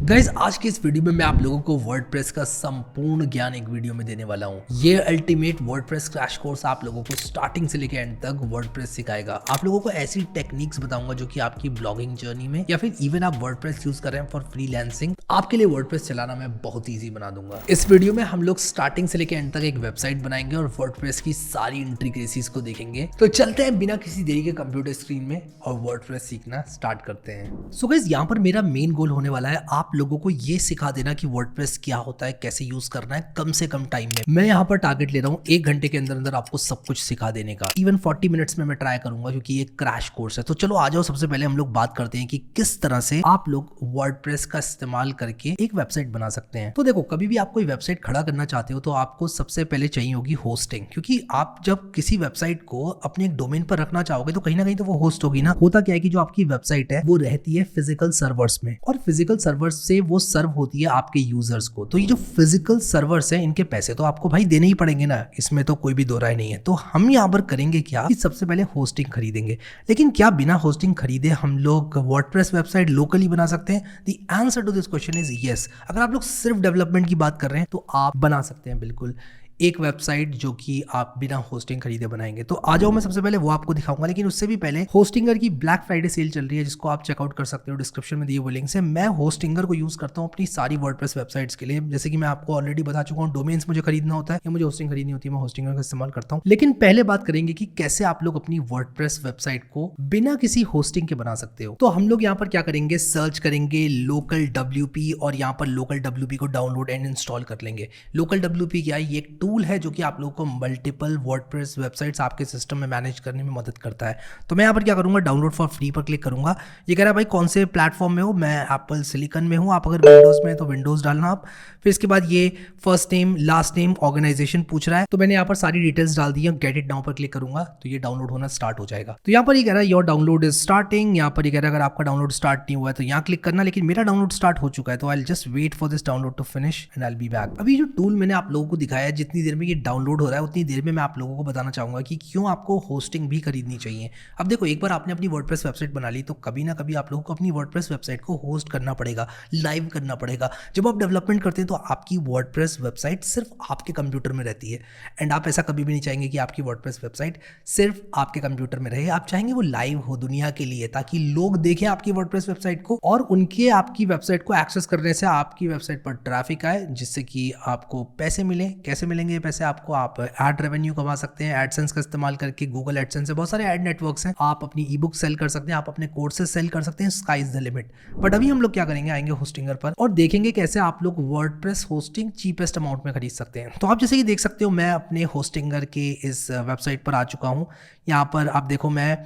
Guys आज की इस वीडियो में मैं आप लोगों को वर्डप्रेस का संपूर्ण ज्ञान एक वीडियो में देने वाला हूँ। ये अल्टीमेट वर्डप्रेस क्रैश कोर्स आप लोगों को स्टार्टिंग से लेकर एंड तक वर्डप्रेस सिखाएगा। आप लोगों को ऐसी टेक्निक्स बताऊंगा जो कि आपकी ब्लॉगिंग जर्नी में या फिर इवन आप वर्डप्रेस यूज कर रहे हैं फॉर फ्रीलांसिंग, आपके लिए वर्डप्रेस चलाना मैं बहुत ईजी बना दूंगा। इस वीडियो में हम लोग स्टार्टिंग से लेकर एंड तक एक वेबसाइट बनाएंगे और वर्डप्रेस की सारी इंट्रिकेसीज को देखेंगे। तो चलते हैं बिना किसी देरी के कंप्यूटर स्क्रीन में और वर्डप्रेस सीखना स्टार्ट करते हैं। सो गाइस यहाँ पर मेरा मेन गोल होने वाला है आप लोगों को ये सिखा देना कि वर्डप्रेस क्या होता है, कैसे यूज करना है कम से कम टाइम में। मैं यहाँ पर टारगेट ले रहा हूँ 1 घंटे के अंदर अंदर आपको सब कुछ सिखा देने का। इवन 40 मिनट्स में मैं ट्राई करूंगा क्योंकि ये क्रैश कोर्स है। तो चलो आ जाओ, सबसे पहले हम लोग बात करते हैं कि किस तरह से आप लोग वर्डप्रेस का इस्तेमाल करके एक वेबसाइट बना सकते हैं। तो देखो, कभी भी आप कोई वेबसाइट खड़ा करना चाहते हो तो आपको सबसे पहले चाहिए होगी होस्टिंग, क्योंकि आप जब किसी वेबसाइट को अपने एक डोमेन पर रखना चाहोगे तो कहीं ना कहीं तो वो होस्ट होगी ना। होता क्या है कि जो आपकी वेबसाइट है वो रहती है फिजिकल सर्वर्स में, और फिजिकल सर्वर्स से वो सर्व होती है आपके यूजर्स को। तो ये जो फिजिकल सर्वर्स है इनके पैसे तो आपको भाई देने ही पड़ेंगे ना, इसमें तो कोई भी दो राय नहीं है। तो हम यहाँ पर करेंगे क्या कि सबसे पहले होस्टिंग खरीदेंगे। लेकिन क्या बिना होस्टिंग खरीदे हम लोग वर्डप्रेस वेबसाइट लोकली बना सकते हैं? The answer to this question is yes. अगर आप लोग सिर्फ डेवलपमेंट की बात कर रहे हैं तो आप बना सकते हैं बिल्कुल एक वेबसाइट जो कि आप बिना होस्टिंग खरीदे बनाएंगे। तो आ जाओ, मैं सबसे पहले वो आपको दिखाऊंगा। लेकिन उससे भी पहले होस्टिंगर की ब्लैक फ्राइडे सेल चल रही है जिसको आप चेकआउट कर सकते हो डिस्क्रिप्शन में दिए हुए लिंक से। मैं होस्टिंगर को यूज करता हूँ अपनी सारी वर्डप्रेस वेबसाइट्स के लिए। जैसे कि मैं आपको ऑलरेडी बता चुका हूँ, डोमेन्स मुझे खरीदना होता है या मुझे होस्टिंग खरीदनी होती है, मैं होस्टिंगर का इस्तेमाल करता हूँ। लेकिन पहले बात करेंगे कि कैसे आप लोग अपनी वर्डप्रेस वेबसाइट को बिना किसी होस्टिंग के बना सकते हो। तो हम लोग यहाँ पर क्या करेंगे, सर्च करेंगे लोकल WP और यहाँ पर लोकल WP को डाउनलोड एंड इंस्टॉल कर लेंगे। लोकल WP क्या है? ये एक टूल है जो कि आप को मल्टीपल वर्डप्रेस वेबसाइट्स आपके सिस्टम में मैनेज करने में मदद करता है। तो मैं यहाँ पर क्या करूंगा, डाउनलोड फॉर फ्री पर क्लिक करूंगा। ये कह रहा है भाई कौन से प्लेटफॉर्म में हो, मैं एप्पल सिलिकन में हूँ। आप अगर विंडोज में तो विंडोज डालना आप। फिर इसके बाद ये first name last name organization पूछ रहा है, तो मैंने यहाँ पर सारी डिटेल्स डाल दी है। गेट इट नाउ पर क्लिक करूंगा तो ये डाउनलोड होना स्टार्ट हो जाएगा। तो यहाँ पर ये कह रहा है योर डाउनलोड इज स्टार्टिंग। यहाँ पर ये कह रहा है अगर आपका डाउनलोड स्टार्ट नहीं हुआ है तो यहाँ क्लिक करना। लेकिन मेरा डाउनलोड स्टार्ट हो चुका है तो I just wait for this download to finish and I will be back. अभी जो टूल मैंने आप लोगों को दिखाया है, जितनी देर में ये डाउनलोड हो रहा है उतनी देर में मैं आप लोगों को बताना चाहूंगा कि क्यों आपको होस्टिंग भी खरीदनी चाहिए। अब देखो, एक बार आपने अपनी वर्डप्रेस वेबसाइट बना ली तो कभी ना कभी आप लोगों को अपनी वर्डप्रेस वेबसाइट को होस्ट करना पड़ेगा, लाइव करना पड़ेगा। जब आप डेवलपमेंट करते हैं तो आपकी वर्डप्रेस वेबसाइट सिर्फ आपके कंप्यूटर में रहती है, एंड आप ऐसा कभी भी नहीं चाहेंगे कि आपकी वर्डप्रेस वेबसाइट सिर्फ आपके कंप्यूटर में रहे। आप चाहेंगे वो लाइव हो दुनिया के लिए, ताकि लोग देखें आपकी वर्डप्रेस वेबसाइट को और उनके आपकी वेबसाइट को एक्सेस करने से आपकी वेबसाइट पर ट्रैफिक आए, जिससे कि आपको पैसे मिले। कैसे मिलेंगे ये पैसे आपको? आप एड रेवेन्यू कमा सकते हैं एडसेंस का इस्तेमाल करके। गूगल एडसेंस से बहुत सारे एड नेटवर्क्स हैं, आप अपनी ई बुक सेल कर सकते हैं, आप अपने कोर्सेज सेल कर सकते हैं। Sky is the limit. But अभी हम लोग क्या करेंगे, आएंगे होस्टिंगर पर और देखेंगे कैसे आप लोग वर्डप्रेस होस्टिंग चीपेस्ट अमाउंट में खरीद सकते हैं। तो आप जैसे कि देख सकते हो, मैं अपने होस्टिंगर के इस वेबसाइट पर आ चुका हूँ। यहाँ पर आप देखो, मैं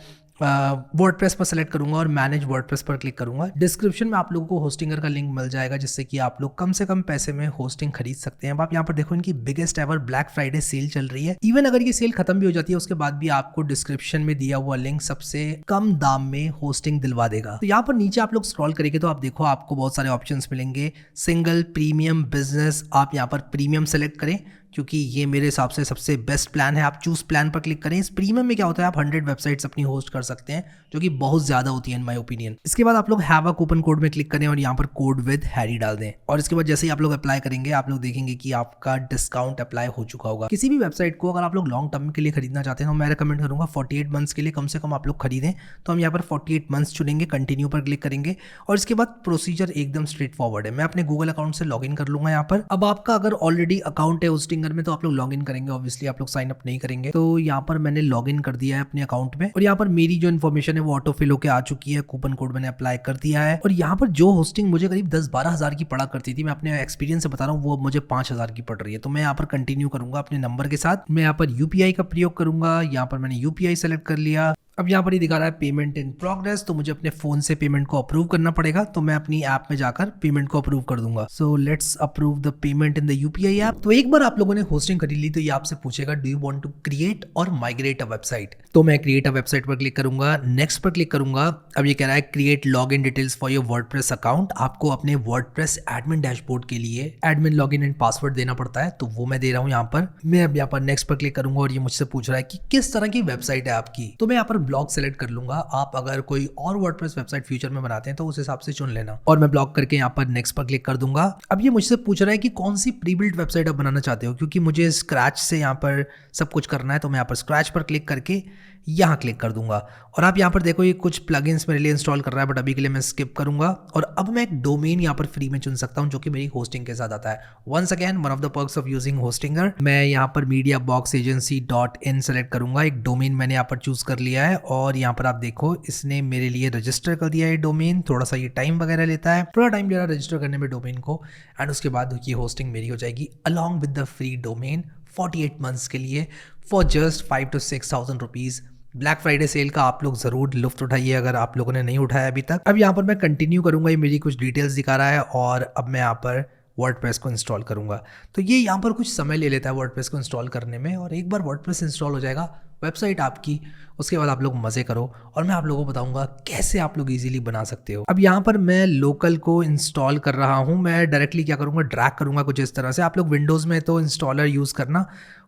वर्डप्रेस पर सेलेक्ट करूंगा और मैनेज वर्डप्रेस पर क्लिक करूंगा। डिस्क्रिप्शन में आप लोगों को होस्टिंगर का लिंक मिल जाएगा जिससे कि आप लोग कम से कम पैसे में होस्टिंग खरीद सकते हैं। अब आप यहाँ पर देखो, इनकी biggest ever black Friday sale चल रही है। इवन अगर ये सेल खत्म भी हो जाती है उसके बाद भी आपको डिस्क्रिप्शन में दिया हुआ लिंक सबसे कम दाम में होस्टिंग दिलवा देगा। तो यहाँ पर नीचे आप लोग स्क्रॉल करेंगे तो आप देखो आपको बहुत सारे ऑप्शंस मिलेंगे, सिंगल, प्रीमियम, बिजनेस। आप यहाँ पर प्रीमियम सेलेक्ट करें क्योंकि ये मेरे हिसाब से सबसे बेस्ट प्लान है। आप चूज प्लान पर क्लिक करें। इस प्रीमियम में क्या होता है, आप 100 वेबसाइट्स अपनी होस्ट कर सकते हैं, जो कि बहुत ज्यादा होती है इन माय ओपिनियन। इसके बाद आप लोग हैव अ कूपन कोड में क्लिक करें और यहाँ पर कोड विद हैरी डाल दें। और इसके बाद जैसे ही आप लोग अप्लाई करेंगे आप लोग देखेंगे कि आपका डिस्काउंट अप्लाई हो चुका होगा। किसी भी वेबसाइट को अगर आप लोग लॉन्ग टर्म के लिए खरीदना चाहते हैं तो मैं रिकमेंड करूंगा 48 मंथ्स के लिए कम से कम आप लोग खरीदें। तो हम यहाँ पर 48 मंथ्स चुनेंगे, कंटिन्यू पर क्लिक करेंगे और इसके बाद प्रोसीजर एकदम स्ट्रेट फॉरवर्ड है। मैं अपने गूगल अकाउंट से लॉग इन कर लूंगा यहाँ पर। अब आपका अगर ऑलरेडी अकाउंट है होस्टिंगर में तो आप लोग लॉग इन करेंगे, ऑब्वियसली आप लोग साइन अप नहीं करेंगे। तो यहाँ पर मैंने लॉगिन कर दिया है अपने अकाउंट में और यहाँ पर मेरी जो इन्फॉर्मेशन है वो ऑटो फिल होकर आ चुकी है। कूपन कोड मैंने अप्लाई कर दिया है और यहाँ पर जो होस्टिंग मुझे करीब 10-12 हज़ार की पड़ा करती थी, मैं अपने एक्सपीरियंस से बता रहा हूँ, वो मुझे 5,000 की पड़ रही है। तो मैं यहाँ पर कंटिन्यू करूंगा अपने नंबर के साथ। मैं यहाँ पर UPI का प्रयोग करूंगा। यहाँ पर मैंने UPI सेलेक्ट कर लिया। अब यहाँ पर ये दिखा रहा है पेमेंट इन प्रोग्रेस, तो मुझे अपने फोन से पेमेंट को अप्रूव करना पड़ेगा। तो मैं अपनी ऐप में जाकर पेमेंट को अप्रूव कर दूंगा। So let's approve the payment in the UPI app. तो एक बार आप लोगों ने होस्टिंग खरीद ली तो ये आपसे पूछेगा do you want to create और माइग्रेट अ वेबसाइट। तो मैं क्रिएट अ वेबसाइट पर क्लिक करूंगा, नेक्स्ट पर क्लिक करूंगा। अब ये कह रहा है create log in details for your WordPress account. आपको अपने वर्डप्रेस एडमिन डैशबोर्ड के लिए एडमिन लॉगिन एंड पासवर्ड देना पड़ता है, तो वो मैं दे रहा हूँ यहाँ पर। मैं अब यहाँ पर नेक्स्ट पर क्लिक करूंगा और ये मुझसे पूछ रहा है कि किस तरह की वेबसाइट है आपकी। तो मैं यहाँ पर ब्लॉग सेलेक्ट कर लूंगा। आप अगर कोई और वर्डप्रेस वेबसाइट फ्यूचर में बनाते हैं तो उस हिसाब से चुन लेना, और मैं ब्लॉग करके यहाँ पर नेक्स्ट पर क्लिक कर दूंगा। अब ये मुझसे पूछ रहा है कि कौन सी प्री बिल्ट वेबसाइट आप बनाना चाहते हो, क्योंकि मुझे स्क्रैच से यहाँ पर सब कुछ करना है, तो मैं यहाँ पर स्क्रैच पर क्लिक करके यहाँ क्लिक कर दूंगा। और आप यहाँ पर देखो ये कुछ प्लगइन्स मेरे लिए इंस्टॉल कर रहा है, बट अभी के लिए मैं स्किप करूंगा। और अब मैं एक डोमेन यहाँ पर फ्री में चुन सकता हूँ जो कि मेरी होस्टिंग के साथ आता है। Once again one of the perks of using Hostinger, मैं यहाँ पर mediaboxagency.in सेलेक्ट करूंगा। एक डोमेन मैंने यहाँ पर चूज कर लिया है, और यहाँ पर आप देखो इसने मेरे लिए रजिस्टर कर दिया है डोमेन। थोड़ा सा ये टाइम वगैरह लेता है, थोड़ा टाइम ले रहा है रजिस्टर करने में डोमेन को, एंड उसके बाद ये होस्टिंग मेरी हो जाएगी along with the free domain 48 months के लिए for just 5 to 6,000 rupees. Black Friday sale का आप लोग जरूर लुफ्त उठाइए अगर आप लोगों ने नहीं उठाया अभी तक। अब यहाँ पर मैं कंटिन्यू करूंगा, ये मेरी कुछ डिटेल्स दिखा रहा है, और अब मैं यहाँ पर वर्डप्रेस को इंस्टॉल करूंगा। तो ये यहाँ पर कुछ समय ले लेता है वर्डप्रेस को इंस्टॉल करने में, और एक बार वर्डप्रेस इंस्टॉल हो जाएगा वेबसाइट आपकी, उसके बाद आप लोग मज़े करो, और मैं आप लोगों को बताऊंगा कैसे आप लोग इजीली बना सकते हो। अब यहाँ पर मैं लोकल को इंस्टॉल कर रहा हूँ। मैं डायरेक्टली क्या करूँगा, ड्रैग करूँगा कुछ इस तरह से। आप लोग विंडोज़ में तो इंस्टॉलर यूज़ करना।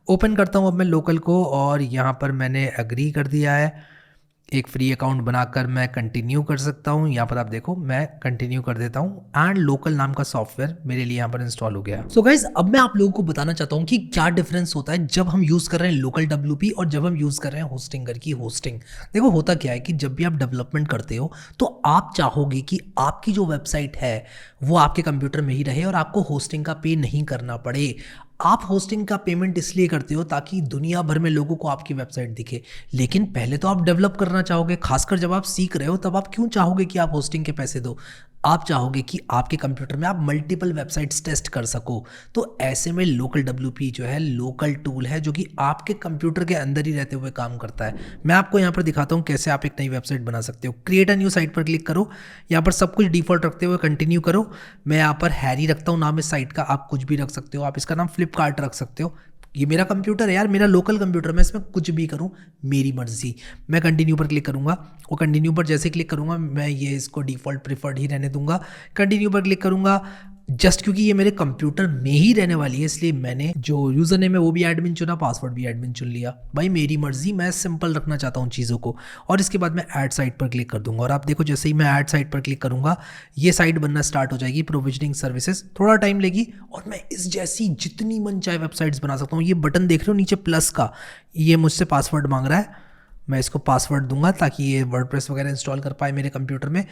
ओपन करता हूँ अब मैं लोकल को, और यहाँ पर मैंने एग्री कर दिया है। एक फ्री अकाउंट बनाकर मैं कंटिन्यू कर सकता हूँ। यहाँ पर आप देखो मैं कंटिन्यू कर देता हूँ, एंड लोकल नाम का सॉफ्टवेयर मेरे लिए यहाँ पर इंस्टॉल हो गया। सो गाइज, अब मैं आप लोगों को बताना चाहता हूँ कि क्या डिफरेंस होता है जब हम यूज़ कर रहे हैं लोकल WP और जब हम यूज़ कर रहे हैं होस्टिंगर की होस्टिंग। देखो होता क्या है कि जब भी आप डेवलपमेंट करते हो तो आप चाहोगे कि आपकी जो वेबसाइट है वो आपके कंप्यूटर में ही रहे और आपको होस्टिंग का पे नहीं करना पड़े। आप होस्टिंग का पेमेंट इसलिए करते हो ताकि दुनिया भर में लोगों को आपकी वेबसाइट दिखे, लेकिन पहले तो आप डेवलप करना चाहोगे। खासकर जब आप सीख रहे हो तब आप क्यों चाहोगे कि आप होस्टिंग के पैसे दो? आप चाहोगे कि आपके कंप्यूटर में आप मल्टीपल वेबसाइट्स टेस्ट कर सको। तो ऐसे में लोकल WP जो है लोकल टूल है जो कि आपके कंप्यूटर के अंदर ही रहते हुए काम करता है। मैं आपको यहाँ पर दिखाता हूँ कैसे आप एक नई वेबसाइट बना सकते हो। क्रिएट अ न्यू साइट पर क्लिक करो, यहाँ पर सब कुछ डिफॉल्ट रखते हुए कंटिन्यू करो। मैं यहाँ पर हैरी रखता हूँ नाम इस साइट का, आप कुछ भी रख सकते हो। आप इसका नाम फ्लिपकार्ट रख सकते हो। ये मेरा कंप्यूटर है यार, मेरा लोकल कंप्यूटर, मैं इसमें कुछ भी करूं मेरी मर्जी। मैं कंटिन्यू पर क्लिक करूंगा, और कंटिन्यू पर जैसे क्लिक करूंगा मैं ये इसको डिफ़ॉल्ट प्रीफर्ड ही रहने दूंगा। कंटिन्यू पर क्लिक करूंगा, जस्ट क्योंकि ये मेरे कंप्यूटर में ही रहने वाली है इसलिए मैंने जो यूज़र नेम है वो भी एडमिन चुना, पासवर्ड भी एडमिन चुन लिया। भाई मेरी मर्जी, मैं सिंपल रखना चाहता हूँ चीज़ों को। और इसके बाद मैं ऐड साइट पर क्लिक कर दूंगा, और आप देखो जैसे ही मैं ऐड साइट पर क्लिक करूंगा ये साइट बनना स्टार्ट हो जाएगी। प्रोविजनिंग सर्विसेज थोड़ा टाइम लेगी, और मैं इस जैसी जितनी मन चाहे वेबसाइट्स बना सकता हूँ। ये बटन देख रहे हो नीचे प्लस का, ये मुझसे पासवर्ड मांग रहा है, मैं इसको पासवर्ड दूंगा ताकि ये वर्डप्रेस वगैरह इंस्टॉल कर पाए मेरे कंप्यूटर में।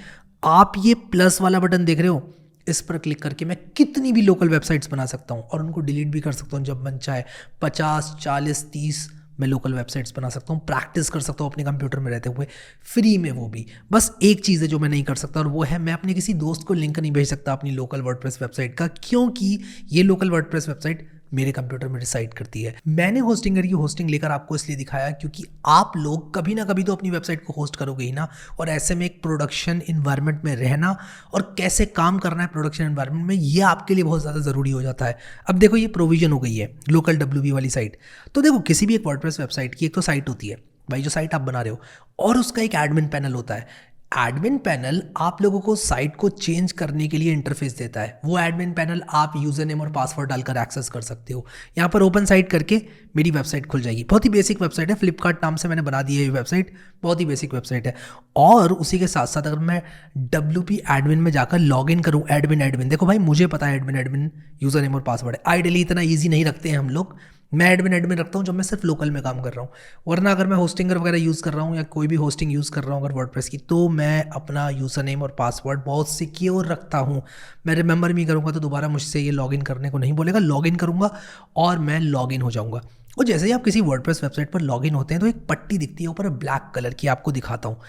आप ये प्लस वाला बटन देख रहे हो, इस पर क्लिक करके मैं कितनी भी लोकल वेबसाइट्स बना सकता हूँ और उनको डिलीट भी कर सकता हूँ जब मन चाहे। 50, 40, 30 मैं लोकल वेबसाइट्स बना सकता हूँ, प्रैक्टिस कर सकता हूँ अपने कंप्यूटर में रहते हुए, फ्री में वो भी। बस एक चीज़ है जो मैं नहीं कर सकता, और वो है मैं अपने किसी दोस्त को लिंक नहीं भेज सकता अपनी लोकल वर्डप्रेस वेबसाइट का, क्योंकि ये लोकल वर्डप्रेस वेबसाइट मेरे कंप्यूटर में डिसाइड करती है। मैंने होस्टिंगर की होस्टिंग लेकर आपको इसलिए दिखाया क्योंकि आप लोग कभी ना कभी तो अपनी वेबसाइट को होस्ट करोगे ही ना, और ऐसे में एक प्रोडक्शन इन्वायरमेंट में रहना और कैसे काम करना है प्रोडक्शन इन्वायरमेंट में, ये आपके लिए बहुत ज़्यादा ज़रूरी हो जाता है। अब देखो ये प्रोविजन हो गई है लोकल WP वाली साइट। तो देखो किसी भी एक वर्डप्रेस वेबसाइट की एक तो साइट होती है भाई जो साइट आप बना रहे हो, और उसका एक एडमिन पैनल होता है। एडमिन पैनल आप लोगों को साइट को चेंज करने के लिए इंटरफेस देता है। वो एडमिन पैनल आप यूजर नेम और पासवर्ड डालकर एक्सेस कर सकते हो। यहाँ पर ओपन साइट करके मेरी वेबसाइट खुल जाएगी। बहुत ही बेसिक वेबसाइट है, फ्लिपकार्ट नाम से मैंने बना दी है ये वेबसाइट, बहुत ही बेसिक वेबसाइट है। और उसी के साथ साथ अगर मैं WP एडमिन में जाकर लॉग इन करूँ, एडमिन देखो भाई मुझे पता है एडमिन यूजर नेम और पासवर्ड है। आइडियली इतना ईजी नहीं रखते हैं हम लोग, मैं एडमिन रखता हूँ जब मैं सिर्फ लोकल में काम कर रहा हूँ, वरना अगर मैं होस्टिंगर वगैरह यूज़ कर रहा हूँ या कोई भी होस्टिंग यूज़ कर रहा हूँ अगर वर्डप्रेस की, तो मैं अपना यूज़र नेम और पासवर्ड बहुत सिक्योर रखता हूँ। मैं रिमेंबर भी करूँगा तो दोबारा मुझसे ये लॉगिन करने को नहीं बोलेगा। लॉगिन करूँगा और मैं लॉगिन हो जाऊँगा। और जैसे ही आप किसी वर्डप्रेस वेबसाइट पर लॉगिन होते हैं तो एक पट्टी दिखती है ऊपर ब्लैक कलर की, आपको दिखाता हूँ।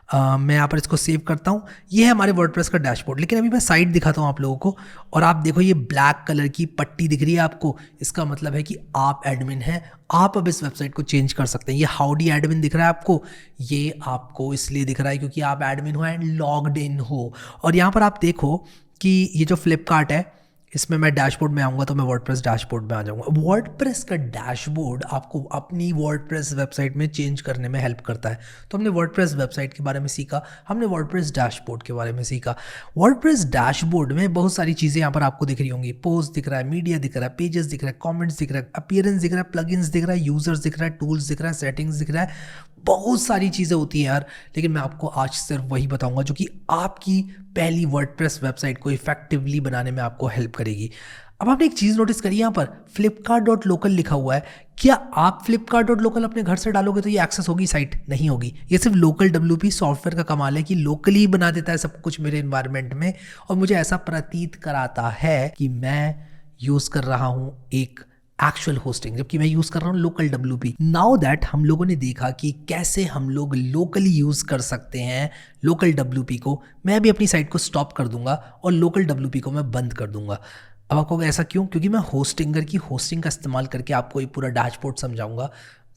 मैं यहाँ पर इसको सेव करता हूँ। ये है हमारे वर्डप्रेस का डैशबोर्ड, लेकिन अभी मैं साइट दिखाता हूँ आप लोगों को। और आप देखो ये ब्लैक कलर की पट्टी दिख रही है आपको, इसका मतलब है कि आप एडमिन हैं। आप अब इस वेबसाइट को चेंज कर सकते हैं। ये हाउडी एडमिन दिख रहा है आपको, ये आपको इसलिए दिख रहा है क्योंकि आप एडमिन हो एंड लॉग्ड इन हो। और यहाँ पर आप देखो कि ये जो फ्लिपकार्ट है इसमें मैं डैशबोर्ड में आऊँगा तो मैं वर्डप्रेस डैशबोर्ड में आ जाऊँगा। वर्डप्रेस का डैशबोर्ड आपको अपनी वर्डप्रेस वेबसाइट में चेंज करने में हेल्प करता है। तो हमने वर्डप्रेस वेबसाइट के बारे में सीखा, हमने वर्डप्रेस डैशबोर्ड के बारे में सीखा। वर्डप्रेस डैशबोर्ड में बहुत सारी चीज़ें यहाँ पर आपको दिख रही होंगी। पोस्ट दिख रहा है, मीडिया दिख रहा है, पेजेस दिख रहा है, कमेंट्स दिख रहा है, अपीयरेंस दिख रहा है, प्लगइन्स दिख रहा है, यूजर्स दिख रहा है, टूल्स दिख रहा है, सेटिंग्स दिख रहा है। बहुत सारी चीज़ें होती हैं यार, लेकिन मैं आपको आज सिर्फ वही बताऊंगा जो कि आपकी पहली वर्डप्रेस वेबसाइट को इफेक्टिवली बनाने में आपको हेल्प करेगी। अब आपने एक चीज़ नोटिस करी, यहाँ पर flipkart.local लिखा हुआ है। क्या आप flipkart.local अपने घर से डालोगे तो ये एक्सेस होगी साइट? नहीं होगी। ये सिर्फ लोकल WP सॉफ्टवेयर का कमाल है कि लोकली ही बना देता है सब कुछ मेरे इन्वायरमेंट में, और मुझे ऐसा प्रतीत कराता है कि मैं यूज़ कर रहा हूँ एक एक्चुअल होस्टिंग, जबकि मैं यूज़ कर रहा हूँ लोकल WP। नाउ दैट हम लोगों ने देखा कि कैसे हम लोग लोकली यूज़ कर सकते हैं लोकल WP को। मैं भी अपनी साइट को स्टॉप कर दूंगा और लोकल WP को मैं बंद कर दूंगा। अब आपको ऐसा क्यों? क्योंकि मैं होस्टिंगर की होस्टिंग का इस्तेमाल करके आपको एक पूरा डैशबोर्ड समझाऊंगा।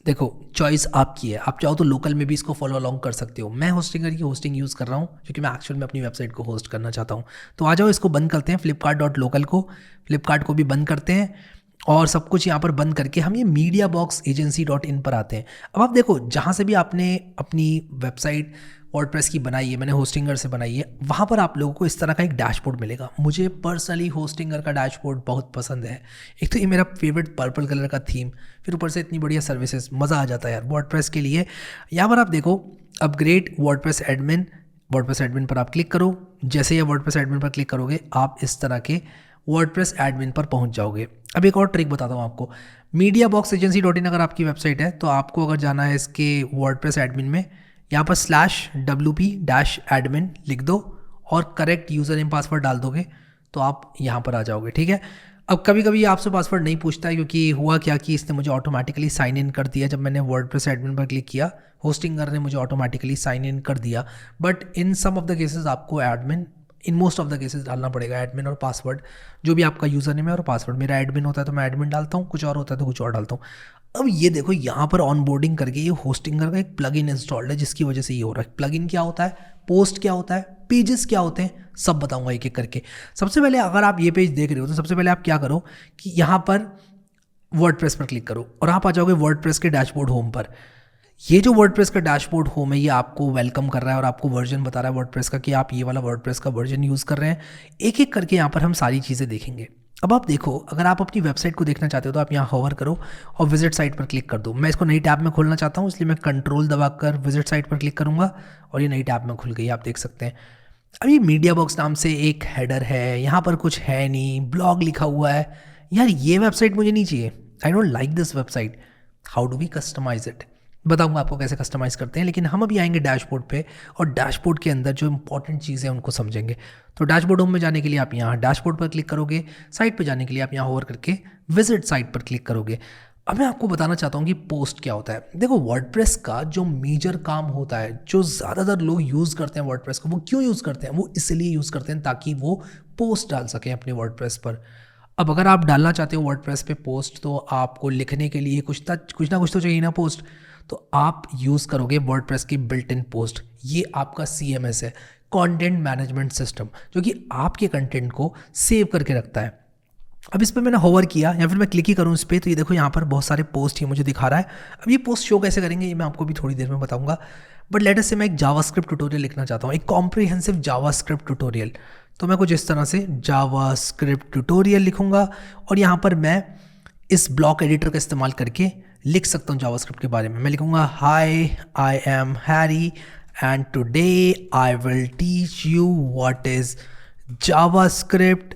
देखो, चॉइस आपकी है, आप चाहो तो लोकल में भी इसको फॉलो अलॉन्ग कर सकते हो। मैं होस्टिंगर की होस्टिंग यूज़ कर रहा हूँ क्योंकि मैं एक्चुअल में अपनी वेबसाइट को होस्ट करना चाहता हूँ। तो आ जाओ, इसको बंद करते हैं, flipkart.local को, फ्लिपकार्ट को भी बंद करते हैं और सब कुछ यहाँ पर बंद करके हम ये mediaboxagency.in पर आते हैं। अब आप देखो, जहाँ से भी आपने अपनी वेबसाइट वर्डप्रेस की बनाई है, मैंने होस्टिंगर से बनाई है, वहाँ पर आप लोगों को इस तरह का एक डैशबोर्ड मिलेगा। मुझे पर्सनली होस्टिंगर का डैशबोर्ड बहुत पसंद है। एक तो ये मेरा फेवरेट पर्पल कलर का थीम, फिर ऊपर से इतनी बढ़िया सर्विसेज, मज़ा आ जाता है यार वर्डप्रेस के लिए। यहाँ पर आप देखो, upgrade WordPress admin, WordPress admin पर आप क्लिक करो। जैसे ही वर्डप्रेस एडमिन पर क्लिक करोगे, आप इस तरह के वर्डप्रेस एडमिन पर पहुंच जाओगे। अब एक और ट्रिक बताता हूँ आपको। mediaboxagency.in अगर आपकी वेबसाइट है तो आपको अगर जाना है इसके वर्डप्रेस एडमिन में, यहाँ पर /wp-admin लिख दो और करेक्ट यूज़र नेम पासवर्ड डाल दोगे तो आप यहाँ पर आ जाओगे। ठीक है। अब कभी कभी आपसे पासवर्ड नहीं पूछता है, क्योंकि हुआ क्या कि इसने मुझे ऑटोमेटिकली साइन इन कर दिया। जब मैंने वर्डप्रेस एडमिन पर क्लिक किया, होस्टिंगर ने मुझे ऑटोमेटिकली साइन इन कर दिया। But in some of the cases आपको admin, in most of the cases डालना पड़ेगा एडमिन और पासवर्ड, जो भी आपका यूज़र नेम है और पासवर्ड। मेरा एडमिन होता है तो मैं एडमिन डालता हूँ, कुछ और होता है तो कुछ और डालता हूँ। अब ये देखो, यहाँ पर ऑनबोर्डिंग करके ये होस्टिंगर का एक प्लगइन इंस्टॉल्ड है, जिसकी वजह से ये हो रहा है। प्लगइन क्या होता है, पोस्ट क्या होता है, पेजेस क्या होते हैं, सब बताऊंगा एक एक करके। सबसे पहले अगर आप ये पेज देख रहे हो तो सबसे पहले आप क्या करो कि यहाँ पर वर्डप्रेस पर क्लिक करो और आप आ जाओगे वर्डप्रेस के डैशबोर्ड होम पर। ये जो वर्डप्रेस का डैशबोर्ड होम है, ये आपको वेलकम कर रहा है और आपको वर्जन बता रहा है वर्डप्रेस का कि आप ये वाला वर्डप्रेस का वर्जन यूज़ कर रहे हैं। एक एक करके यहाँ पर हम सारी चीज़ें देखेंगे। अब आप देखो, अगर आप अपनी वेबसाइट को देखना चाहते हो तो आप यहाँ होवर करो और विजिट साइट पर क्लिक कर दो। मैं इसको नई टैब में खोलना चाहता हूँ, इसलिए मैं कंट्रोल दबाकर विजिट साइट पर क्लिक करूँगा और ये नई टैब में खुल गई, आप देख सकते हैं। अब ये मीडिया बॉक्स नाम से एक हेडर है, यहाँ पर कुछ है नहीं, ब्लॉग लिखा हुआ है। यार ये वेबसाइट मुझे नहीं चाहिए, I don't like this website. How do we customize it? बताऊंगा आपको कैसे कस्टमाइज़ करते हैं, लेकिन हम अभी आएंगे डैशबोर्ड पे और डैशबोर्ड के अंदर जो इंपॉर्टेंट चीज़ें हैं उनको समझेंगे। तो डैशबोर्ड होम में जाने के लिए आप यहाँ डैशबोर्ड पर क्लिक करोगे, साइट पे जाने के लिए आप यहाँ होवर करके विजिट साइट पर क्लिक करोगे। अब मैं आपको बताना चाहता हूँ कि पोस्ट क्या होता है। देखो, वर्डप्रेस का जो मेजर काम होता है, जो ज़्यादातर लोग यूज़ करते हैं वर्डप्रेस को, वो क्यों यूज़ करते हैं? वो इसलिए यूज़ करते हैं ताकि वो पोस्ट डाल सकें अपने वर्डप्रेस पर। अब अगर आप डालना चाहते हो वर्डप्रेस पे पोस्ट, तो आपको लिखने के लिए कुछ ना कुछ तो चाहिए ना पोस्ट, तो आप यूज़ करोगे वर्डप्रेस की बिल्ट इन पोस्ट। ये आपका CMS है, कंटेंट मैनेजमेंट सिस्टम, जो कि आपके कंटेंट को सेव करके रखता है। अब इस पर मैंने होवर किया या फिर मैं क्लिक ही करूँ इस पर, तो ये देखो यहाँ पर बहुत सारे पोस्ट ही मुझे दिखा रहा है। अब ये पोस्ट शो कैसे करेंगे ये मैं आपको भी थोड़ी देर में बताऊंगा। बट लेट अस से मैं एक जावास्क्रिप्ट ट्यूटोरियल लिखना चाहता हूँ, एक कॉम्प्रिहेंसिव जावास्क्रिप्ट ट्यूटोरियल। तो मैं कुछ इस तरह से जावास्क्रिप्ट ट्यूटोरियल लिखूंगा और यहाँ पर मैं इस ब्लॉक एडिटर का इस्तेमाल करके लिख सकता हूँ जावास्क्रिप्ट के बारे में। मैं लिखूंगा, hi I am Harry and today I will teach you what is JavaScript.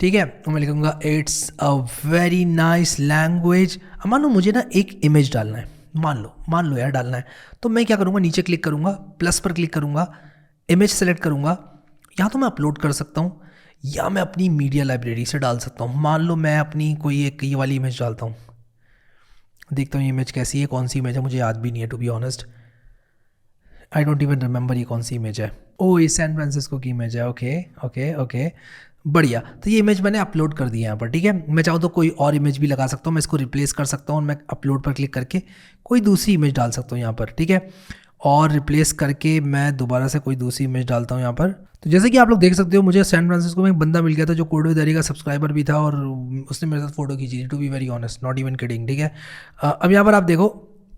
ठीक है, तो मैं लिखूंगा, it's a very nice language. अब मान लो मुझे ना एक इमेज डालना है, मान लो यार डालना है, तो मैं क्या करूँगा, नीचे क्लिक करूँगा, प्लस पर क्लिक करूँगा, इमेज सेलेक्ट करूँगा। या तो मैं अपलोड कर सकता हूँ या मैं अपनी मीडिया लाइब्रेरी से डाल सकता हूँ। मान लो मैं अपनी कोई एक ये वाली इमेज डालता हूँ, देखता हूँ ये इमेज कैसी है, कौन सी इमेज है, मुझे याद भी नहीं है to be honest, I don't even remember ये कौन सी इमेज है। ओ, ये सैन फ्रांसिस्को की इमेज है। ओके ओके ओके, बढ़िया। तो ये इमेज मैंने अपलोड कर दी है यहाँ पर। ठीक है, मैं चाहूँ तो कोई और इमेज भी लगा सकता हूँ, मैं इसको रिप्लेस कर सकता हूँ और मैं अपलोड पर क्लिक करके कोई दूसरी इमेज डाल सकता हूँ यहाँ पर। ठीक है, और रिप्लेस करके मैं दोबारा से कोई दूसरी इमेज डालता हूँ यहाँ पर। तो जैसे कि आप लोग देख सकते हो, मुझे सैन फ्रांसिस्को में एक बंदा मिल गया था जो कोड विद एरी का सब्सक्राइबर भी था, और उसने मेरे साथ फोटो खींची थी, to be very honest, not even kidding, ठीक है। अब यहाँ पर आप देखो,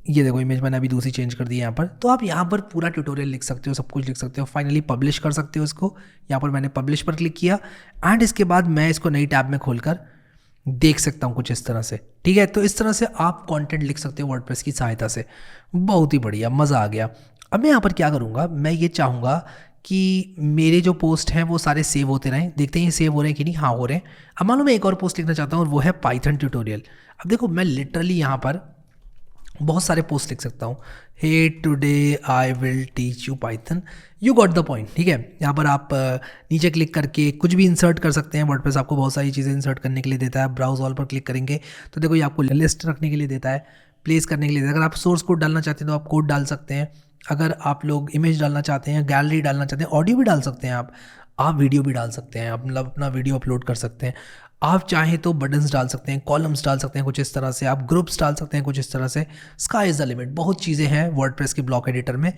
ये देखो इमेज मैंने अभी दूसरी चेंज कर दी है यहाँ पर। तो आप यहाँ पर पूरा ट्यूटोरियल लिख सकते हो, सब कुछ लिख सकते हो, फाइनली पब्लिश कर सकते हो इसको। यहाँ पर मैंने पब्लिश पर क्लिक किया एंड इसके बाद मैं इसको नई टैब में खोलकर देख सकता हूँ कुछ इस तरह से, ठीक है। तो इस तरह से आप कंटेंट लिख सकते हो वर्डप्रेस की सहायता से। बहुत ही बढ़िया, मज़ा आ गया। अब मैं यहाँ पर क्या करूँगा, मैं ये चाहूँगा कि मेरे जो पोस्ट हैं वो सारे सेव होते रहें। देखते हैं ये सेव हो रहे हैं कि नहीं। हाँ, हो रहे हैं। अब मान लो मैं एक और पोस्ट लिखना चाहता हूँ और वो है पाइथन ट्यूटोरियल। अब देखो मैं लिटरली यहाँ पर बहुत सारे पोस्ट लिख सकता हूँ। Hey today I will teach you Python, you got the point, ठीक है। यहाँ पर आप नीचे क्लिक करके कुछ भी इंसर्ट कर सकते हैं। वर्डप्रेस आपको बहुत सारी चीज़ें इंसर्ट करने के लिए देता है। ब्राउज ऑल पर क्लिक करेंगे तो देखो ये आपको लिस्ट रखने के लिए देता है, प्लेस करने के लिए देता है। अगर आप सोर्स कोड डालना चाहते हैं तो आप कोड डाल सकते हैं। अगर आप लोग इमेज डालना चाहते हैं, गैलरी डालना चाहते हैं, ऑडियो भी डाल सकते हैं, आप वीडियो भी डाल सकते हैं, आप मतलब अपना वीडियो अपलोड कर सकते हैं। आप चाहें तो बटन्स डाल सकते हैं, कॉलम्स डाल सकते हैं कुछ इस तरह से, आप ग्रुप्स डाल सकते हैं कुछ इस तरह से। Sky is the limit. बहुत चीज़ें हैं वर्डप्रेस के ब्लॉक एडिटर में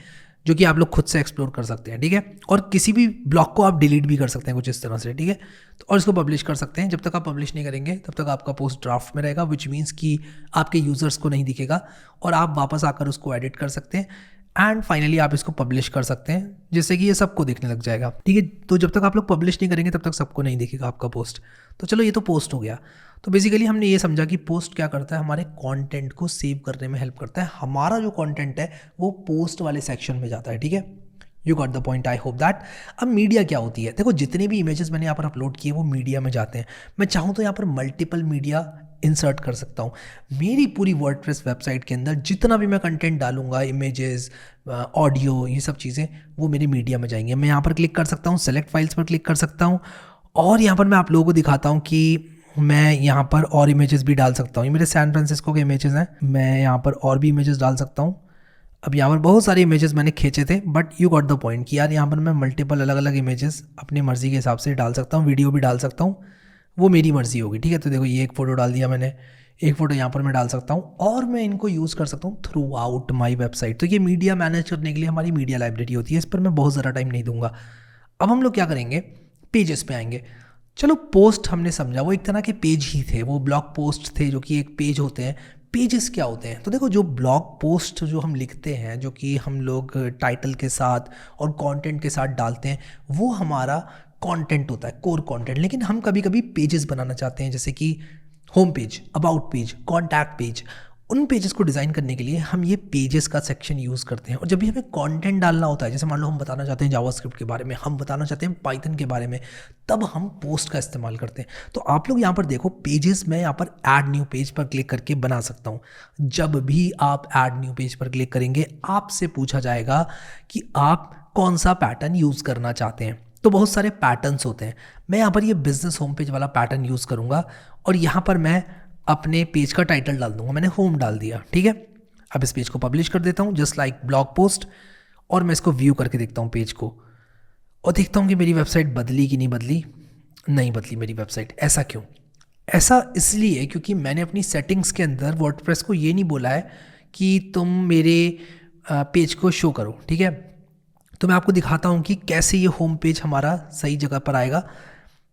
जो कि आप लोग खुद से एक्सप्लोर कर सकते हैं, ठीक है। और किसी भी ब्लॉक को आप डिलीट भी कर सकते हैं कुछ इस तरह से, ठीक है। तो और इसको पब्लिश कर सकते हैं। जब तक आप पब्लिश नहीं करेंगे तब तक आपका पोस्ट ड्राफ्ट में रहेगा, विच मीन्स कि आपके यूज़र्स को नहीं दिखेगा और आप वापस आकर उसको एडिट कर सकते हैं एंड फाइनली आप इसको पब्लिश कर सकते हैं, जिससे कि ये सबको दिखने लग जाएगा, ठीक है। तो जब तक आप लोग पब्लिश नहीं करेंगे तब तक सबको नहीं दिखेगा आपका पोस्ट। तो चलो ये तो पोस्ट हो गया। तो बेसिकली हमने ये समझा कि पोस्ट क्या करता है, हमारे कंटेंट को सेव करने में हेल्प करता है। हमारा जो कंटेंट है वो पोस्ट वाले सेक्शन में जाता है, ठीक है। You got the point, I hope that. अब मीडिया क्या होती है, देखो जितने भी इमेजेस मैंने यहाँ पर अपलोड किए वो मीडिया में जाते हैं। मैं चाहूँ तो यहाँ पर मल्टीपल मीडिया इंसर्ट कर सकता हूँ। मेरी पूरी वर्डप्रेस वेबसाइट के अंदर जितना भी मैं कंटेंट डालूंगा, इमेजेस, ऑडियो, ये सब चीज़ें वो मेरे मीडिया में जाएंगे। मैं यहाँ पर क्लिक कर सकता हूँ, सेलेक्ट फाइल्स पर क्लिक कर सकता हूँ और यहाँ पर मैं आप लोगों को दिखाता हूँ कि मैं यहाँ पर और इमेजेस भी डाल सकता हूँ। ये मेरे सैन फ्रांसिस्को के इमेजेस हैं, मैं यहाँ पर और भी इमेजेस डाल सकता हूँ। अब यहाँ पर बहुत सारे इमेजेस मैंने खींचे थे, but you got the point कि यार यहाँ पर मैं मल्टीपल अलग अलग इमेजेस अपनी मर्ज़ी के हिसाब से डाल सकता हूँ। वीडियो भी डाल सकता हूँ, वो मेरी मर्ज़ी होगी, ठीक है। तो देखो ये एक फ़ोटो डाल दिया मैंने, एक फ़ोटो यहाँ पर मैं डाल सकता हूँ और मैं इनको यूज़ कर सकता हूँ थ्रू आउट माई वेबसाइट। तो ये मीडिया मैनेज करने के लिए हमारी मीडिया लाइब्रेरी होती है। इस पर मैं बहुत ज़्यादा टाइम नहीं दूंगा। अब हम लोग क्या करेंगे, पेजेस पे आएंगे। चलो पोस्ट हमने समझा, वो एक तरह के पेज ही थे, वो ब्लॉग पोस्ट थे जो कि एक पेज होते हैं। पेजेस क्या होते हैं, तो देखो जो ब्लॉग पोस्ट जो हम लिखते हैं, जो कि हम लोग टाइटल के साथ और कंटेंट के साथ डालते हैं, वो हमारा कंटेंट होता है, कोर कंटेंट। लेकिन हम कभी कभी पेजेस बनाना चाहते हैं, जैसे कि home page, about page, contact page. उन पेजेस को डिज़ाइन करने के लिए हम ये पेजेस का सेक्शन यूज़ करते हैं। और जब भी हमें कंटेंट डालना होता है, जैसे मान लो हम बताना चाहते हैं जावास्क्रिप्ट के बारे में, हम बताना चाहते हैं पाइथन के बारे में, तब हम पोस्ट का इस्तेमाल करते हैं। तो आप लोग यहाँ पर देखो पेजेस, मैं यहाँ पर ऐड न्यू पेज पर क्लिक करके बना सकता हूँ। जब भी आप ऐड न्यू पेज पर क्लिक करेंगे आपसे पूछा जाएगा कि आप कौन सा पैटर्न यूज़ करना चाहते हैं। तो बहुत सारे पैटर्न्स होते हैं। मैं यहाँ पर ये बिजनेस होम पेज वाला पैटर्न यूज़ करूँगा और यहाँ पर मैं अपने पेज का टाइटल डाल दूंगा। मैंने होम डाल दिया, ठीक है। अब इस पेज को पब्लिश कर देता हूँ जस्ट लाइक ब्लॉग पोस्ट, और मैं इसको व्यू करके देखता हूँ पेज को, और देखता हूँ कि मेरी वेबसाइट बदली कि नहीं बदली। नहीं बदली मेरी वेबसाइट। ऐसा क्यों? ऐसा इसलिए क्योंकि मैंने अपनी सेटिंग्स के अंदर वर्डप्रेस को ये नहीं बोला है कि तुम मेरे पेज को शो करो, ठीक है। तो मैं आपको दिखाता हूँ कि कैसे ये होम पेज हमारा सही जगह पर आएगा।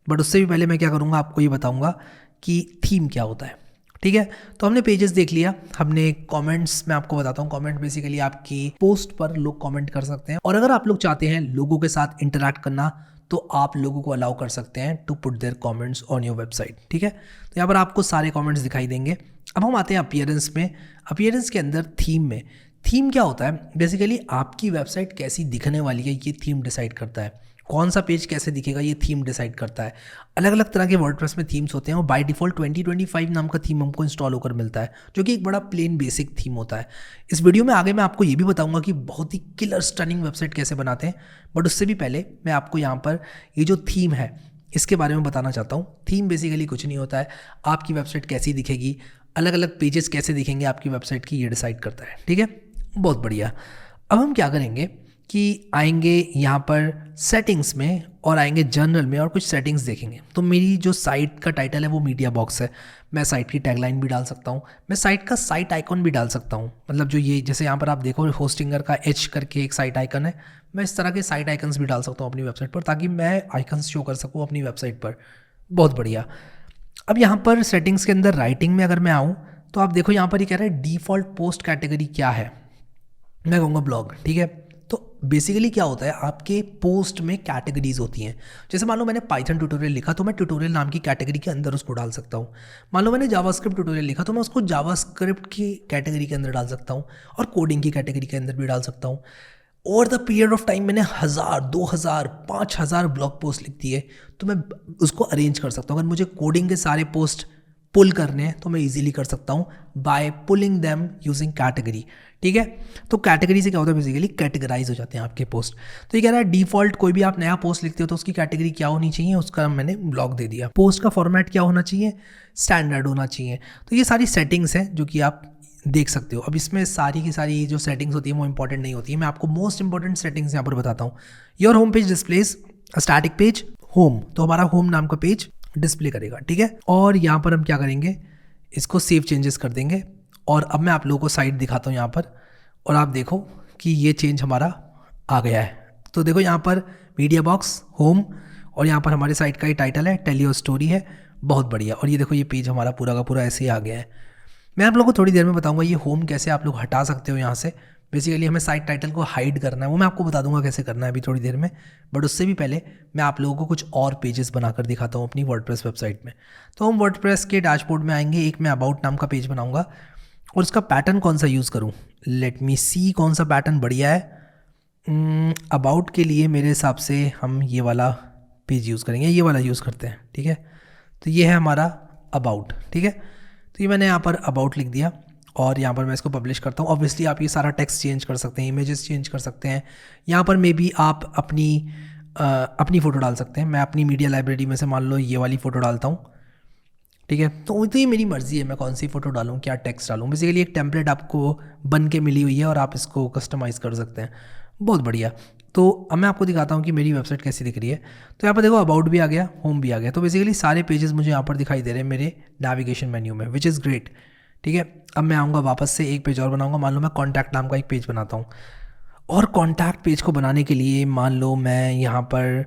बट उससे भी पहले मैं क्या करूँगा, आपको ये बताऊँगा कि थीम क्या होता है, ठीक है। तो हमने पेजेस देख लिया, हमने कमेंट्स, मैं आपको बताता हूँ। कमेंट बेसिकली आपकी पोस्ट पर लोग कमेंट कर सकते हैं, और अगर आप लोग चाहते हैं लोगों के साथ इंटरैक्ट करना तो आप लोगों को अलाउ कर सकते हैं to put their comments on your website, ठीक है। तो यहाँ पर आपको सारे कमेंट्स दिखाई देंगे। अब हम आते हैं अपीयरेंस में। अपीयरेंस के अंदर थीम में, थीम क्या होता है, बेसिकली आपकी वेबसाइट कैसी दिखने वाली है ये थीम डिसाइड करता है। कौन सा पेज कैसे दिखेगा ये थीम डिसाइड करता है। अलग अलग तरह के वर्डप्रेस में थीम्स होते हैं और बाय डिफ़ॉल्ट 2025 नाम का थीम हमको इंस्टॉल होकर मिलता है, जो कि एक बड़ा प्लेन बेसिक थीम होता है। इस वीडियो में आगे मैं आपको ये भी बताऊंगा कि बहुत ही किलर स्टनिंग वेबसाइट कैसे बनाते हैं, बट उससे भी पहले मैं आपको यहाँ पर ये जो थीम है इसके बारे में बताना चाहता हूँ। थीम बेसिकली कुछ नहीं होता है, आपकी वेबसाइट कैसी दिखेगी, अलग अलग पेजेस कैसे दिखेंगे आपकी वेबसाइट की, ये डिसाइड करता है, ठीक है। बहुत बढ़िया। अब हम क्या करेंगे कि आएंगे यहाँ पर सेटिंग्स में और आएंगे जनरल में और कुछ सेटिंग्स देखेंगे। तो मेरी जो साइट का टाइटल है वो मीडिया बॉक्स है। मैं साइट की टैगलाइन भी डाल सकता हूँ, मैं साइट का साइट आइकॉन भी डाल सकता हूँ। मतलब जो ये जैसे यहाँ पर आप देखो होस्टिंगर का एच करके एक साइट आइकन है, मैं इस तरह के साइट आइकन्स भी डाल सकता हूँ अपनी वेबसाइट पर, ताकि मैं आइकन्स शो कर सकूँ अपनी वेबसाइट पर। बहुत बढ़िया। अब यहाँ पर सेटिंग्स के अंदर राइटिंग में अगर मैं आऊँ तो आप देखो यहाँ पर ये कह रहा है डिफ़ॉल्ट पोस्ट कैटेगरी क्या है। मैं कहूँगा ब्लॉग, ठीक है। तो बेसिकली क्या होता है, आपके पोस्ट में कैटेगरीज होती हैं। जैसे मान लो मैंने पाइथन ट्यूटोरियल लिखा तो मैं ट्यूटोरियल नाम की कैटेगरी के अंदर उसको डाल सकता हूँ। मान लो मैंने जावास्क्रिप्ट ट्यूटोरियल लिखा तो मैं उसको जावास्क्रिप्ट की कैटेगरी के अंदर डाल सकता हूँ और कोडिंग की कैटेगरी के अंदर भी डाल सकता हूँ। Over the period of time मैंने 1000, 2000, 5000 ब्लॉग पोस्ट लिख दी है, तो मैं उसको अरेंज कर सकता हूँ। अगर मुझे कोडिंग के सारे पोस्ट पुल करने हैं तो मैं इजीली कर सकता हूँ by pulling them using category, ठीक है। तो कैटेगरी से क्या होता है, बेसिकली कैटेगराइज हो जाते हैं आपके पोस्ट। तो ये कह रहा है डिफॉल्ट कोई भी आप नया पोस्ट लिखते हो तो उसकी कैटेगरी क्या होनी चाहिए, उसका मैंने ब्लॉग दे दिया। पोस्ट का फॉर्मेट क्या होना चाहिए, स्टैंडर्ड होना चाहिए। तो ये सारी सेटिंग्स हैं जो कि आप देख सकते हो। अब इसमें सारी की सारी जो सेटिंग्स होती है वो इंपॉर्टेंट नहीं होती है, मैं आपको मोस्ट इंपॉर्टेंट सेटिंग्स यहाँ पर बताता हूँ। Your home page displays a static page home, तो हमारा होम नाम का पेज डिस्प्ले करेगा, ठीक है। और यहाँ पर हम क्या करेंगे, इसको सेव चेंजेस कर देंगे। और अब मैं आप लोगों को साइट दिखाता हूँ यहाँ पर, और आप देखो कि ये चेंज हमारा आ गया है। तो देखो यहाँ पर मीडिया बॉक्स होम, और यहाँ पर हमारे साइट का ही टाइटल है टेल योर स्टोरी है। बहुत बढ़िया। और ये देखो ये पेज हमारा पूरा का पूरा ऐसे ही आ गया है। मैं आप लोगों को थोड़ी देर में बताऊंगा ये होम कैसे आप लोग हटा सकते हो यहाँ से। बेसिकली हमें साइट टाइटल को हाइड करना है, वो मैं आपको बता दूंगा कैसे करना है अभी थोड़ी देर में। बट उससे भी पहले मैं आप लोगों को कुछ और पेजेस बनाकर दिखाता हूँ अपनी वर्डप्रेस वेबसाइट में। तो हम वर्डप्रेस के डैशबोर्ड में आएंगे, एक मैं अबाउट नाम का पेज बनाऊंगा और उसका पैटर्न कौन सा यूज़ करूँ, लेट मी सी कौन सा पैटर्न बढ़िया है। अबाउट के लिए मेरे हिसाब से हम ये वाला पेज यूज़ करेंगे, ये वाला यूज़ करते हैं, ठीक है। तो ये है हमारा अबाउट, ठीक है। तो ये मैंने यहाँ पर अबाउट लिख दिया और यहाँ पर मैं इसको पब्लिश करता हूँ। ऑब्वियसली आप ये सारा टेक्स्ट चेंज कर सकते हैं, इमेजेस चेंज कर सकते हैं। यहाँ पर मे बी आप अपनी फ़ोटो डाल सकते हैं। मैं अपनी मीडिया लाइब्रेरी में से मान लो ये वाली फ़ोटो डालता हूँ, ठीक है। तो ये मेरी मर्ज़ी है मैं कौन सी फ़ोटो डालूँ, क्या टेक्स्ट डालूँ। बेसिकली एक टेम्पलेट आपको बन के मिली हुई है और आप इसको कस्टमाइज़ कर सकते हैं। बहुत बढ़िया। तो अब मैं आपको दिखाता हूँ कि मेरी वेबसाइट कैसी दिख रही है। तो यहाँ पर देखो अबाउट भी आ गया, होम भी आ गया। तो बेसिकली सारे पेजेस मुझे यहाँ पर दिखाई दे रहे हैं मेरे नेविगेशन मेन्यू में, विच इज़ ग्रेट, ठीक है। अब मैं आऊँगा वापस से एक पेज और बनाऊँगा। मान लो मैं कॉन्टैक्ट नाम का एक पेज बनाता हूँ, और कॉन्टैक्ट पेज को बनाने के लिए मान लो मैं यहाँ पर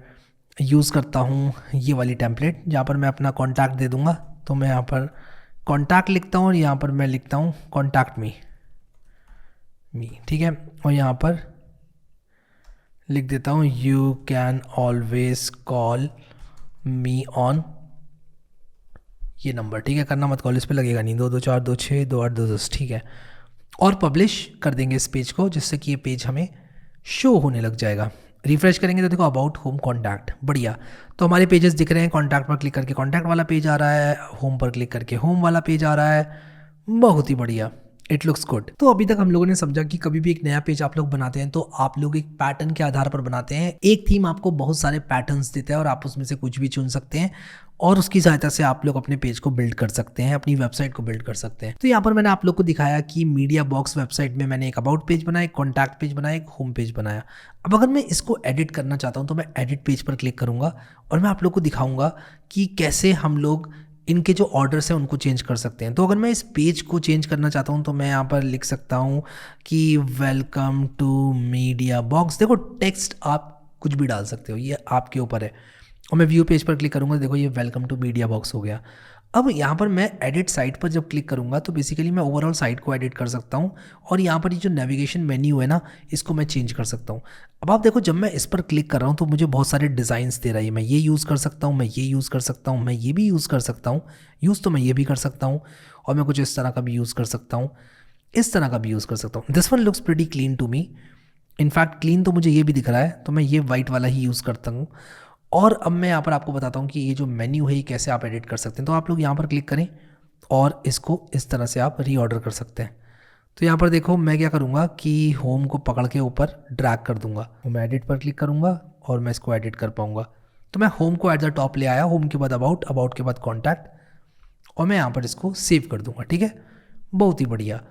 यूज़ करता हूँ ये वाली टेम्पलेट, जहाँ पर मैं अपना कॉन्टैक्ट दे दूँगा। तो मैं यहाँ पर कॉन्टैक्ट लिखता हूँ और यहाँ पर मैं लिखता हूँ कॉन्टैक्ट मी, ठीक है। और यहाँ पर लिख देता हूँ you can always call me on ये नंबर, ठीक है। करना मत कॉल, इस पर लगेगा नहीं, 2242626210, ठीक है। और पब्लिश कर देंगे इस पेज को, जिससे कि ये पेज हमें शो होने लग जाएगा। रिफ्रेश करेंगे तो देखो अबाउट होम कॉन्टैक्ट, बढ़िया। तो हमारे पेजेस दिख रहे हैं। कॉन्टैक्ट पर क्लिक करके कॉन्टैक्ट वाला पेज आ रहा है, होम पर क्लिक करके होम वाला पेज आ रहा है। बहुत ही बढ़िया, इट लुक्स गुड। तो अभी तक हम लोगों ने समझा कि कभी भी एक नया पेज आप लोग बनाते हैं तो आप लोग एक पैटर्न के आधार पर बनाते हैं। एक थीम आपको बहुत सारे पैटर्न्स देता है और आप उसमें से कुछ भी चुन सकते हैं और उसकी सहायता से आप लोग अपने पेज को बिल्ड कर सकते हैं, अपनी वेबसाइट को बिल्ड कर सकते हैं। तो यहाँ पर मैंने आप लोग को दिखाया कि मीडिया बॉक्स वेबसाइट में मैंने एक अबाउट पेज बनाया, एक कॉन्टैक्ट पेज बनाया, एक होम पेज बनाया। अब अगर मैं इसको एडिट करना चाहता हूँ तो मैं एडिट पेज पर क्लिक करूँगा और मैं आप लोग को दिखाऊंगा कि कैसे हम लोग इनके जो ऑर्डर्स हैं उनको चेंज कर सकते हैं। तो अगर मैं इस पेज को चेंज करना चाहता हूँ तो मैं यहाँ पर लिख सकता हूँ कि वेलकम टू मीडिया बॉक्स। देखो टेक्स्ट आप कुछ भी डाल सकते हो, ये आपके ऊपर है। और मैं व्यू पेज पर क्लिक करूँगा, देखो ये वेलकम टू मीडिया बॉक्स हो गया। अब यहाँ पर मैं एडिट साइट पर जब क्लिक करूँगा तो बेसिकली मैं ओवरऑल साइट को एडिट कर सकता हूँ और यहाँ पर ये जो नेविगेशन मेन्यू है ना, इसको मैं चेंज कर सकता हूँ। अब आप देखो जब मैं इस पर क्लिक कर रहा हूँ तो मुझे बहुत सारे डिज़ाइंस दे रहा है। मैं ये यूज़ कर सकता हूँ, मैं ये यूज़ कर सकता हूँ, मैं ये भी यूज़ कर सकता हूँ। यूज़ तो मैं ये भी कर सकता हूँ और मैं कुछ इस तरह का भी यूज़ कर सकता हूँ, इस तरह का भी यूज़ कर सकता हूँ। This one looks pretty clean to me. In fact clean तो मुझे ये भी दिख रहा है, तो मैं ये वाइट वाला ही यूज़ करता हूँ। और अब मैं यहाँ पर आपको बताता हूँ कि ये जो मेन्यू है ये कैसे आप एडिट कर सकते हैं। तो आप लोग यहाँ पर क्लिक करें और इसको इस तरह से आप रीऑर्डर कर सकते हैं। तो यहाँ पर देखो मैं क्या करूँगा कि होम को पकड़ के ऊपर ड्रैग कर दूंगा, तो मैं एडिट पर क्लिक करूँगा और मैं इसको एडिट कर पाऊँगा। तो मैं होम को एट द टॉप ले आया, होम के बाद अबाउट, अबाउट के बाद कॉन्टैक्ट, और मैं यहाँ पर इसको सेव कर दूँगा, ठीक है। बहुत ही बढ़िया।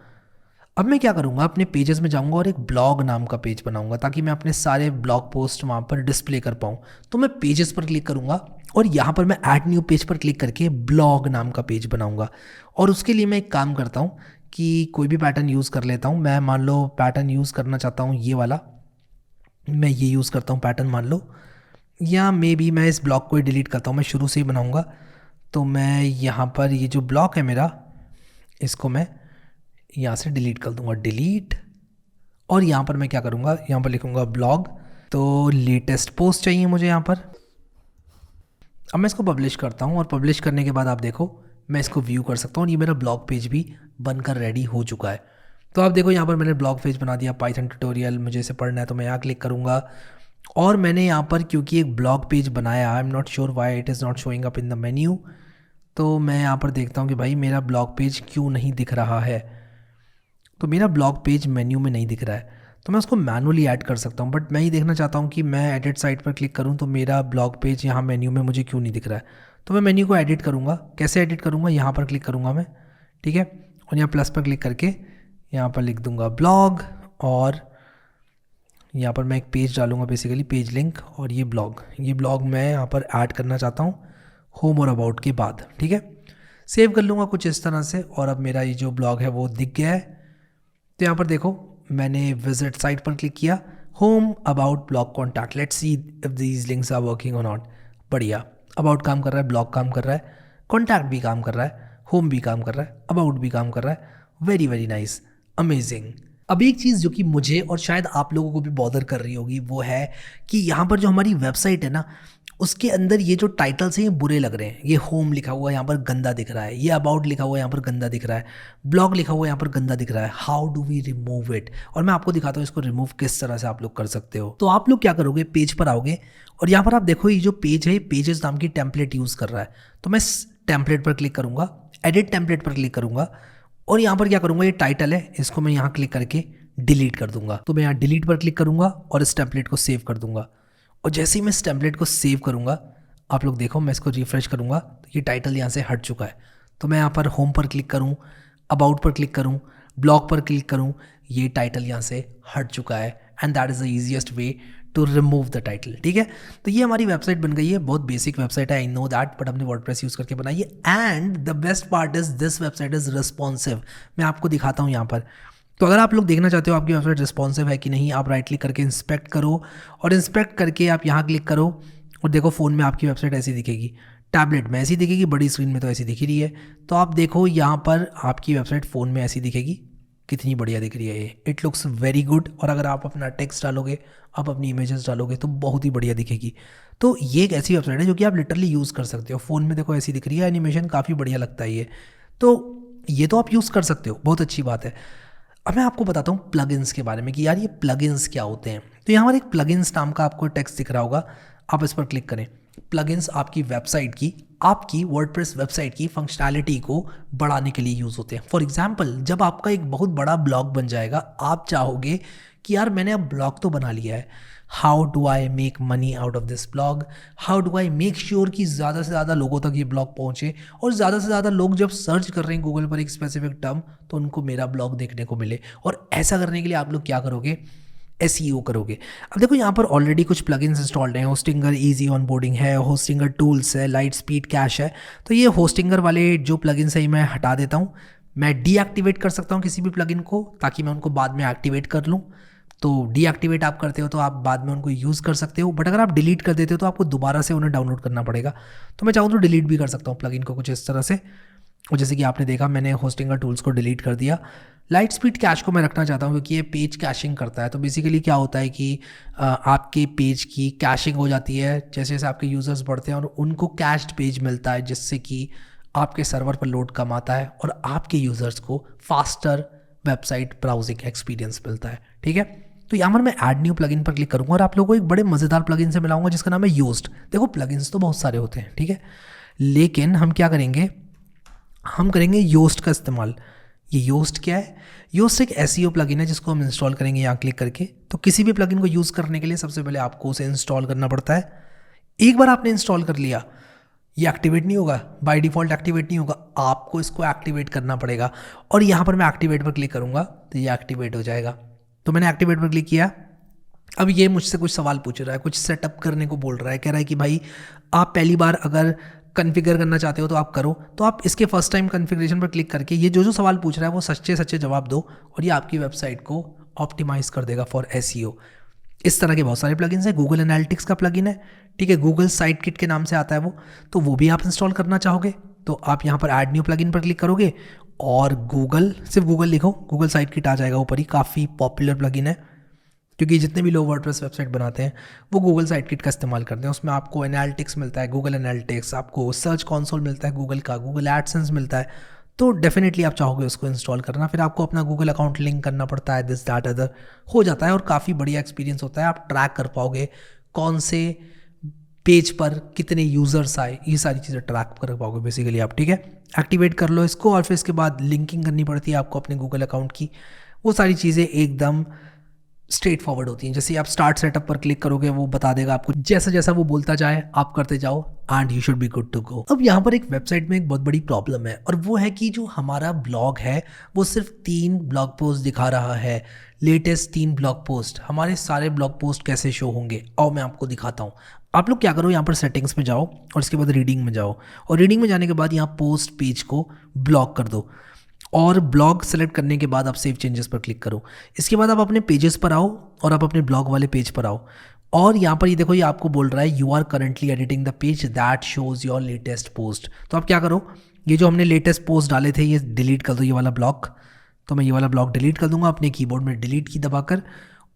अब मैं क्या करूँगा, अपने पेजेस में जाऊँगा और एक ब्लॉग नाम का पेज बनाऊँगा ताकि मैं अपने सारे ब्लॉग पोस्ट वहाँ पर डिस्प्ले कर पाऊँ। तो मैं पेजेस पर क्लिक करूँगा और यहाँ पर मैं ऐड न्यू पेज पर क्लिक करके ब्लॉग नाम का पेज बनाऊँगा। और उसके लिए मैं एक काम करता हूँ कि कोई भी पैटर्न यूज़ कर लेता हूँ। मैं मान लो पैटर्न यूज़ करना चाहता हूँ ये वाला, मैं ये यूज़ करता हूँ पैटर्न मान लो, या मे बी मैं इस ब्लॉक को ही डिलीट करता हूँ, मैं शुरू से ही बनाऊँगा। तो मैं यहाँ पर ये जो ब्लॉक है मेरा, इसको मैं यहाँ से डिलीट कर दूंगा, डिलीट। और यहाँ पर मैं क्या करूँगा, यहाँ पर लिखूँगा ब्लॉग। तो लेटेस्ट पोस्ट चाहिए मुझे यहाँ पर। अब मैं इसको पब्लिश करता हूँ और पब्लिश करने के बाद आप देखो मैं इसको व्यू कर सकता हूँ और ये मेरा ब्लॉग पेज भी बनकर रेडी हो चुका है। तो आप देखो यहाँ पर मैंने ब्लॉग पेज बना दिया, पाइथन ट्यूटोरियल मुझे इसे पढ़ना है तो मैं यहाँ क्लिक करूँगा। और मैंने यहाँ पर क्योंकि एक ब्लॉग पेज बनाया, I am not sure why it is not showing up in the menu. तो मैं यहाँ पर देखता हूँ कि भाई मेरा ब्लॉग पेज क्यों नहीं दिख रहा है। तो मेरा ब्लॉग पेज मेन्यू में नहीं दिख रहा है, तो मैं उसको मैनुअली ऐड कर सकता हूँ। बट मैं ये देखना चाहता हूँ कि मैं एडिट साइट पर क्लिक करूँ तो मेरा ब्लॉग पेज यहाँ मेन्यू में मुझे क्यों नहीं दिख रहा है। तो मैं मेन्यू को एडिट करूँगा। कैसे एडिट करूँगा, यहाँ पर क्लिक करूँगा मैं, ठीक है। और यहाँ प्लस पर क्लिक करके यहाँ पर लिख दूँगा ब्लॉग और यहाँ पर मैं एक पेज डालूँगा, बेसिकली पेज लिंक। और ये ब्लॉग मैं यहाँ पर ऐड करना चाहता हूँ होम और अबाउट के बाद, ठीक है। सेव कर लूँगा कुछ इस तरह से और अब मेरा ये जो ब्लॉग है वो दिख गया है। तो यहाँ पर देखो मैंने विजिट साइट पर क्लिक किया, home about blog contact, let's see if these links are working और नॉट। बढ़िया, अबाउट काम कर रहा है, ब्लॉग काम कर रहा है, कॉन्टैक्ट भी काम कर रहा है, होम भी काम कर रहा है, अबाउट भी काम कर रहा है। Very very nice, amazing. अब एक चीज़ जो कि मुझे और शायद आप लोगों को भी बॉदर कर रही होगी वो है कि यहाँ पर जो हमारी वेबसाइट है ना, उसके अंदर ये जो टाइटल्स हैं ये बुरे लग रहे हैं। ये होम लिखा हुआ यहाँ पर गंदा दिख रहा है, ये अबाउट लिखा हुआ यहाँ पर गंदा दिख रहा है, ब्लॉग लिखा हुआ यहाँ पर गंदा दिख रहा है। How do we remove it? और मैं आपको दिखाता हूँ इसको रिमूव किस तरह से आप लोग कर सकते हो। तो आप लोग क्या करोगे, पेज पर आओगे और यहाँ पर आप देखो ये जो पेज है, पेजेस नाम की टेम्पलेट यूज़ कर रहा है। तो मैं टेम्पलेट पर क्लिक करूँगा, एडिट टेम्पलेट पर क्लिक करूँगा और यहाँ पर क्या करूँगा, ये टाइटल है, इसको मैं यहाँ क्लिक करके डिलीट कर दूंगा। तो मैं यहाँ डिलीट पर क्लिक करूँगा और इस टेम्पलेट को सेव कर दूंगा। और जैसे ही मैं इस टेम्पलेट को सेव करूँगा, आप लोग देखो मैं इसको रिफ्रेश करूँगा तो ये टाइटल यहाँ से हट चुका है। तो मैं यहाँ पर होम पर क्लिक करूँ, अबाउट पर क्लिक करूँ, ब्लॉग पर क्लिक करूँ, ये टाइटल यहाँ से हट चुका है। And that is the easiest way to remove the title, ठीक है। तो ये हमारी वेबसाइट बन गई है, बहुत बेसिक वेबसाइट है, आई नो दैट, बट हमने वर्डप्रेस यूज़ करके बनाई है। And the best part is this website is responsive. मैं आपको दिखाता हूँ यहाँ पर। तो अगर आप लोग देखना चाहते हो आपकी वेबसाइट रिस्पॉन्सिव है कि नहीं, आप राइट क्लिक करके इंस्पेक्ट करो और इंस्पेक्ट करके आप यहाँ क्लिक करो और देखो फ़ोन में आपकी वेबसाइट ऐसी दिखेगी, टैबलेट में ऐसी दिखेगी, बड़ी स्क्रीन में तो ऐसी दिख रही है। तो आप देखो यहाँ पर आपकी वेबसाइट फ़ोन में ऐसी दिखेगी, कितनी बढ़िया दिख रही है ये, इट लुक्स वेरी गुड। और अगर आप अपना टेक्स्ट डालोगे, आप अपनी इमेजेस डालोगे तो बहुत ही बढ़िया दिखेगी। तो ये एक ऐसी वेबसाइट है जो कि आप लिटरली यूज़ कर सकते हो। फ़ोन में देखो ऐसी दिख रही है, एनिमेशन काफ़ी बढ़िया लगता है ये, तो ये तो आप यूज़ कर सकते हो, बहुत अच्छी बात है। अब मैं आपको बताता हूँ प्लगइन्स के बारे में कि यार ये प्लगइन्स क्या होते हैं। तो यहाँ पर एक प्लगइन्स नाम का आपको टेक्स्ट दिख रहा होगा, आप इस पर क्लिक करें। प्लगइन्स आपकी वेबसाइट की, आपकी वर्डप्रेस वेबसाइट की फंक्शनैलिटी को बढ़ाने के लिए यूज़ होते हैं। फॉर एग्जांपल, जब आपका एक बहुत बड़ा ब्लॉग बन जाएगा, आप चाहोगे कि यार मैंने अब ब्लॉग तो बना लिया है, how do I make money out of this blog, how do I make sure कि ज़्यादा से ज़्यादा लोगों तक ये ब्लॉग पहुँचे और ज़्यादा से ज़्यादा लोग जब सर्च कर रहे हैं गूगल पर एक स्पेसिफिक टर्म तो उनको मेरा ब्लॉग देखने को मिले। और ऐसा करने के लिए आप लोग क्या करोगे, SEO करोगे। अब देखो यहाँ पर ऑलरेडी कुछ प्लगइन्स इंस्टॉल्ड हैं, होस्टिंगर इजी ऑनबोर्डिंग है, होस्टिंगर टूल्स है, लाइट स्पीड कैश है। तो ये होस्टिंगर वाले जो प्लगइन्स है मैं हटा देता हूँ। मैं डीएक्टिवेट कर सकता हूँ किसी भी प्लगइन को ताकि मैं उनको बाद में एक्टिवेट कर लूँ। तो डीएक्टिवेट आप करते हो तो आप बाद में उनको यूज़ कर सकते हो, बट अगर आप डिलीट कर देते हो तो आपको दोबारा से उन्हें डाउनलोड करना पड़ेगा। तो मैं चाहूँ तो डिलीट भी कर सकता हूँ प्लगइन को कुछ इस तरह से। और जैसे कि आपने देखा मैंने होस्टिंगर टूल्स को डिलीट कर दिया। लाइट स्पीड कैश को मैं रखना चाहता हूँ क्योंकि ये पेज कैशिंग करता है। तो बेसिकली क्या होता है कि आपके पेज की कैशिंग हो जाती है जैसे जैसे आपके यूज़र्स बढ़ते हैं और उनको कैश्ड पेज मिलता है, जिससे कि आपके सर्वर पर लोड कम आता है और आपके यूज़र्स को फास्टर वेबसाइट ब्राउजिंग एक्सपीरियंस मिलता है, ठीक है। तो यहाँ पर मैं ऐड न्यू प्लगइन पर क्लिक करूँगा और आप लोगों को एक बड़े मज़ेदार प्लगइन से मिलाऊंगा जिसका नाम है योस्ट। देखो प्लगइन्स तो बहुत सारे होते हैं, ठीक है, लेकिन हम क्या करेंगे, हम करेंगे योस्ट का इस्तेमाल। ये योस्ट क्या है, योस्ट एक SEO प्लगइन है जिसको हम इंस्टॉल करेंगे यहाँ क्लिक करके। तो किसी भी प्लगइन को यूज़ करने के लिए सबसे पहले आपको उसे इंस्टॉल करना पड़ता है। एक बार आपने इंस्टॉल कर लिया, ये एक्टिवेट नहीं होगा, बाय डिफ़ॉल्ट एक्टिवेट नहीं होगा, आपको इसको एक्टिवेट करना पड़ेगा। और यहाँ पर मैं एक्टिवेट पर क्लिक करूँगा तो ये एक्टिवेट हो जाएगा। तो मैंने एक्टिवेट पर क्लिक किया। अब ये मुझसे कुछ सवाल पूछ रहा है, कुछ सेटअप करने को बोल रहा है, कह रहा है कि भाई आप पहली बार अगर कॉन्फ़िगर करना चाहते हो तो आप करो। तो आप इसके फर्स्ट टाइम कॉन्फ़िगरेशन पर क्लिक करके ये जो सवाल पूछ रहा है वो सच्चे सच्चे जवाब दो और ये आपकी वेबसाइट को ऑप्टिमाइज़ कर देगा फॉर एसईओ। इस तरह के बहुत सारे प्लगइन्स हैं। गूगल एनालिटिक्स का प्लगइन है, ठीक है, गूगल साइट किट के नाम से आता है वो, तो वो भी आप इंस्टॉल करना चाहोगे तो आप यहाँ पर ऐड न्यू प्लगइन पर क्लिक करोगे और गूगल, सिर्फ गूगल लिखो, गूगल साइट किट आ जाएगा ऊपर ही। काफ़ी पॉपुलर प्लगइन है क्योंकि जितने भी लोग वर्डप्रेस वेबसाइट बनाते हैं वो गूगल साइट किट का इस्तेमाल करते हैं। उसमें आपको एनालिटिक्स मिलता है, गूगल एनालिटिक्स, आपको सर्च कंसोल मिलता है गूगल का, गूगल एडसेंस मिलता है। तो डेफिनेटली आप चाहोगे उसको इंस्टॉल करना। फिर आपको अपना गूगल अकाउंट लिंक करना पड़ता है, दिस दैट अदर हो जाता है और काफ़ी बढ़िया एक्सपीरियंस होता है। आप ट्रैक कर पाओगे कौन से पेज पर कितने यूज़र्स आए, ये सारी चीज़ें ट्रैक कर पाओगे बेसिकली आप, ठीक है। एक्टिवेट कर लो इसको और फिर इसके बाद लिंकिंग करनी पड़ती है आपको अपने गूगल अकाउंट की। वो सारी चीज़ें एकदम स्ट्रेट फॉरवर्ड होती हैं। जैसे आप स्टार्ट सेटअप पर क्लिक करोगे वो बता देगा आपको, जैसा जैसा वो बोलता जाए आप करते जाओ and you should be good to go. अब यहाँ पर एक वेबसाइट में एक बहुत बड़ी प्रॉब्लम है और वो है कि जो हमारा ब्लॉग है वो सिर्फ 3 ब्लॉग पोस्ट दिखा रहा है, लेटेस्ट 3 ब्लॉग पोस्ट। हमारे सारे ब्लॉग पोस्ट कैसे शो होंगे और मैं आपको दिखाता हूँ। आप लोग क्या करो, यहाँ पर सेटिंग्स में जाओ और इसके बाद रीडिंग में जाओ और रीडिंग में जाने के बाद यहाँ पोस्ट पेज को ब्लॉक कर दो और ब्लॉग सेलेक्ट करने के बाद आप सेव चेंजेस पर क्लिक करो। इसके बाद आप अपने पेजेस पर आओ और आप अपने ब्लॉग वाले पेज पर आओ और यहाँ पर ये देखो, ये आपको बोल रहा है you are currently editing the page that shows your latest post. तो आप क्या करो, ये जो हमने लेटेस्ट पोस्ट डाले थे ये डिलीट कर दो, ये वाला ब्लॉग। तो मैं ये वाला ब्लॉग डिलीट कर दूंगा अपने कीबोर्ड में डिलीट की दबाकर।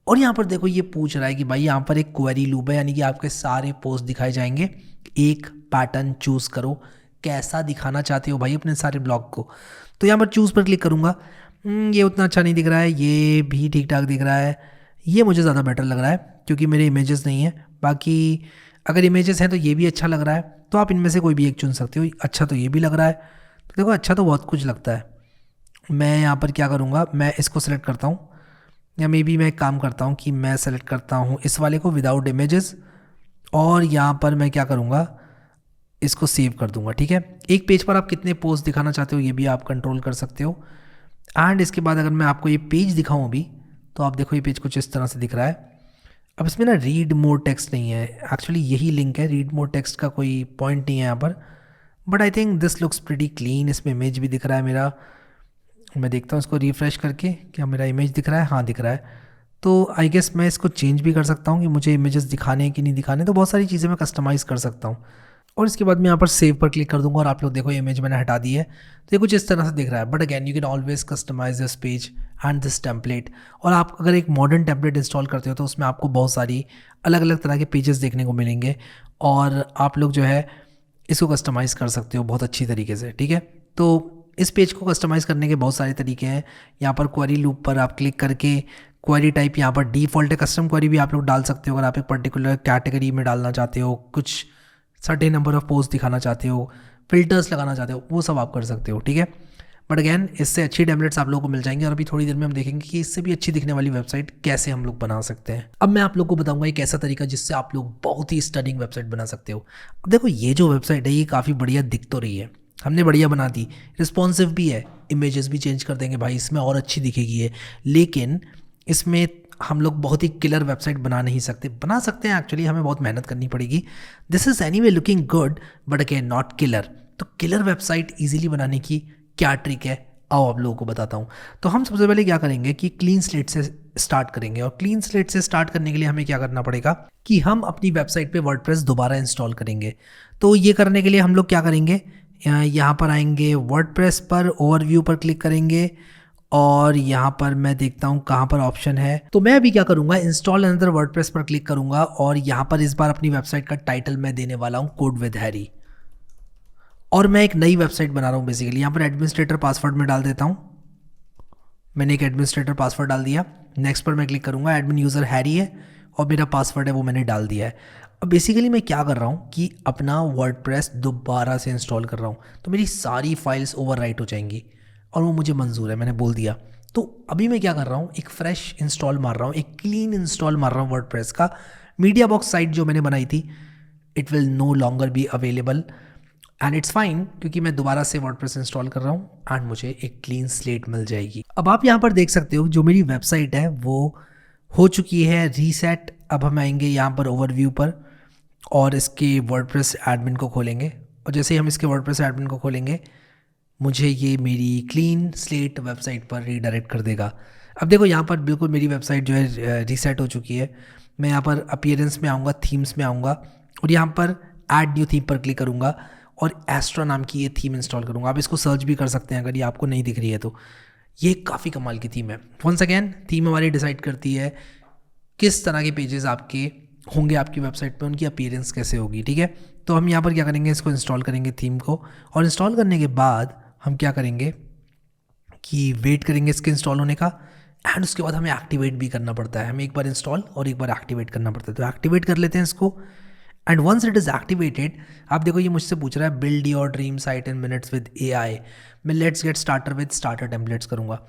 और यहाँ पर देखो ये पूछ रहा है कि भाई यहाँ पर एक क्वेरी लूप है, यानी कि आपके सारे पोस्ट दिखाए जाएंगे। एक पैटर्न चूज़ करो, कैसा दिखाना चाहते हो भाई अपने सारे ब्लॉग को। तो यहाँ पर चूज़ पर क्लिक करूँगा। ये उतना अच्छा नहीं दिख रहा है, ये भी ठीक ठाक दिख रहा है, ये मुझे ज़्यादा बेटर लग रहा है क्योंकि मेरे इमेजेस नहीं है। बाकी अगर इमेजेस हैं तो ये भी अच्छा लग रहा है, तो आप इनमें से कोई भी एक चुन सकते हो। अच्छा तो ये भी लग रहा है, तो देखो अच्छा तो बहुत कुछ लगता है। मैं यहाँ पर क्या करूँगा, मैं इसको सेलेक्ट करता हूँ या मे बी मैं एक काम करता हूँ कि मैं सेलेक्ट करता हूँ इस वाले को विदाउट इमेजेस और यहाँ पर मैं क्या करूँगा, इसको सेव कर दूंगा, ठीक है। एक पेज पर आप कितने पोस्ट दिखाना चाहते हो ये भी आप कंट्रोल कर सकते हो। एंड इसके बाद अगर मैं आपको ये पेज दिखाऊं अभी, तो आप देखो ये पेज कुछ इस तरह से दिख रहा है। अब इसमें ना रीड मोर टेक्स्ट नहीं है, एक्चुअली यही लिंक है, रीड मोर टेक्स्ट का कोई पॉइंट नहीं है यहाँ पर। But I think this looks pretty clean. इसमें इमेज भी दिख रहा है मेरा, मैं देखता हूँ इसको रिफ़्रेश करके, क्या मेरा इमेज दिख रहा है? हाँ दिख रहा है। तो आई गेस मैं इसको चेंज भी कर सकता हूँ कि मुझे इमेजेस दिखाने कि नहीं दिखाने, तो बहुत सारी चीज़ें मैं कस्टमाइज़ कर सकता हूँ। और इसके बाद मैं यहाँ पर सेव पर क्लिक कर दूंगा और आप लोग देखो ये इमेज मैंने हटा दी है, तो ये कुछ इस तरह से दिख रहा है। But again you can always customize this page and this template. और आप अगर एक मॉडर्न टेम्पलेट इंस्टॉल करते हो तो उसमें आपको बहुत सारी अलग अलग तरह के पेजेस देखने को मिलेंगे और आप लोग जो है इसको कस्टमाइज़ कर सकते हो बहुत अच्छी तरीके से, ठीक है। तो इस पेज को कस्टमाइज़ करने के बहुत सारे तरीके हैं। यहाँ पर क्वेरी लूप पर आप क्लिक करके क्वेरी टाइप यहाँ पर डिफ़ॉल्ट है, कस्टम क्वेरी भी आप लोग डाल सकते हो अगर आप एक पर्टिकुलर कैटेगरी में डालना चाहते हो, कुछ सर्टेन नंबर ऑफ पोस्ट दिखाना चाहते हो, फिल्टर्स लगाना चाहते हो, वो सब आप कर सकते हो, ठीक है। बट अगैन इससे अच्छी टेम्पलेट्स आप लोगों को मिल जाएंगे और अभी थोड़ी देर में हम देखेंगे कि इससे भी अच्छी दिखने वाली वेबसाइट कैसे हम लोग बना सकते हैं। अब मैं आप लोग को बताऊंगा एक ऐसा तरीका जिससे आप लोग बहुत ही स्टनिंग वेबसाइट बना सकते हो। अब देखो ये जो वेबसाइट है ये काफ़ी बढ़िया दिख तो रही है, हमने बढ़िया बना दी, रिस्पॉन्सिव भी है, इमेजेस भी चेंज कर देंगे भाई इसमें और अच्छी दिखेगी ये, लेकिन इसमें हम लोग बहुत ही किलर वेबसाइट बना नहीं सकते। बना सकते हैं एक्चुअली, हमें बहुत मेहनत करनी पड़ेगी। This is anyway looking good but again not killer. तो किलर वेबसाइट इजीली बनाने की क्या ट्रिक है आओ आप लोगों को बताता हूँ। तो हम सबसे पहले क्या करेंगे कि क्लीन स्लेट से स्टार्ट करेंगे और क्लीन स्लेट से स्टार्ट करने के लिए हमें क्या करना पड़ेगा कि हम अपनी वेबसाइट पे वर्डप्रेस दोबारा इंस्टॉल करेंगे। तो ये करने के लिए हम लोग क्या करेंगे, यहाँ पर आएंगे वर्डप्रेस पर, ओवरव्यू पर क्लिक करेंगे और यहाँ पर मैं देखता हूँ कहाँ पर ऑप्शन है। तो मैं अभी क्या करूँगा, इंस्टॉल अनदर वर्डप्रेस पर क्लिक करूँगा और यहाँ पर इस बार अपनी वेबसाइट का टाइटल मैं देने वाला हूँ कोड विद हैरी और मैं एक नई वेबसाइट बना रहा हूँ बेसिकली। यहाँ पर एडमिनिस्ट्रेटर पासवर्ड में डाल देता हूँ, मैंने एक एडमिनिस्ट्रेटर पासवर्ड डाल दिया। नेक्स्ट पर मैं क्लिक करूँगा, एडमिन यूज़र हैरी है और मेरा पासवर्ड है वो मैंने डाल दिया है। अब बेसिकली मैं क्या कर रहा हूँ कि अपना वर्डप्रेस दोबारा से इंस्टॉल कर रहा हूँ, तो मेरी सारी फाइल्स ओवरराइट हो जाएंगी और वो मुझे मंजूर है, मैंने बोल दिया। तो अभी मैं क्या कर रहा हूँ, एक फ्रेश इंस्टॉल मार रहा हूँ, एक क्लीन इंस्टॉल मार रहा हूँ वर्डप्रेस का। मीडिया बॉक्स साइट जो मैंने बनाई थी it will no longer be available and it's fine क्योंकि मैं दोबारा से वर्डप्रेस इंस्टॉल कर रहा हूँ एंड मुझे एक क्लीन स्लेट मिल जाएगी। अब आप यहाँ पर देख सकते हो जो मेरी वेबसाइट है वो हो चुकी है रीसेट। अब हम आएंगे यहाँ पर ओवरव्यू पर और इसके वर्डप्रेस एडमिन को खोलेंगे, और जैसे ही हम इसके वर्डप्रेस एडमिन को खोलेंगे मुझे ये मेरी क्लीन स्लेट वेबसाइट पर रीडायरेक्ट कर देगा। अब देखो यहाँ पर बिल्कुल मेरी वेबसाइट जो है रीसेट हो चुकी है। मैं यहाँ पर अपीयरेंस में आऊँगा, थीम्स में आऊँगा और यहाँ पर ऐड न्यू थीम पर क्लिक करूँगा और एस्ट्रा नाम की ये थीम इंस्टॉल करूँगा। आप इसको सर्च भी कर सकते हैं अगर ये आपको नहीं दिख रही है तो। ये काफ़ी कमाल की थीम है। वंस अगेन थीम हमारी डिसाइड करती है किस तरह के पेजेस आपके होंगे आपकी वेबसाइट पे, उनकी अपीयरेंस कैसे होगी, ठीक है। तो हम यहाँ पर क्या करेंगे, इसको इंस्टॉल करेंगे थीम को, और इंस्टॉल करने के बाद हम क्या करेंगे कि वेट करेंगे इसके इंस्टॉल होने का, एंड उसके बाद हमें एक्टिवेट भी करना पड़ता है। हमें एक बार इंस्टॉल और एक बार एक्टिवेट करना पड़ता है। तो एक्टिवेट कर लेते हैं इसको, and once it is activated, आप देखो ये मुझसे पूछ रहा है build your dream site in minutes with AI। मैं let's get started with starter templates करूँगा।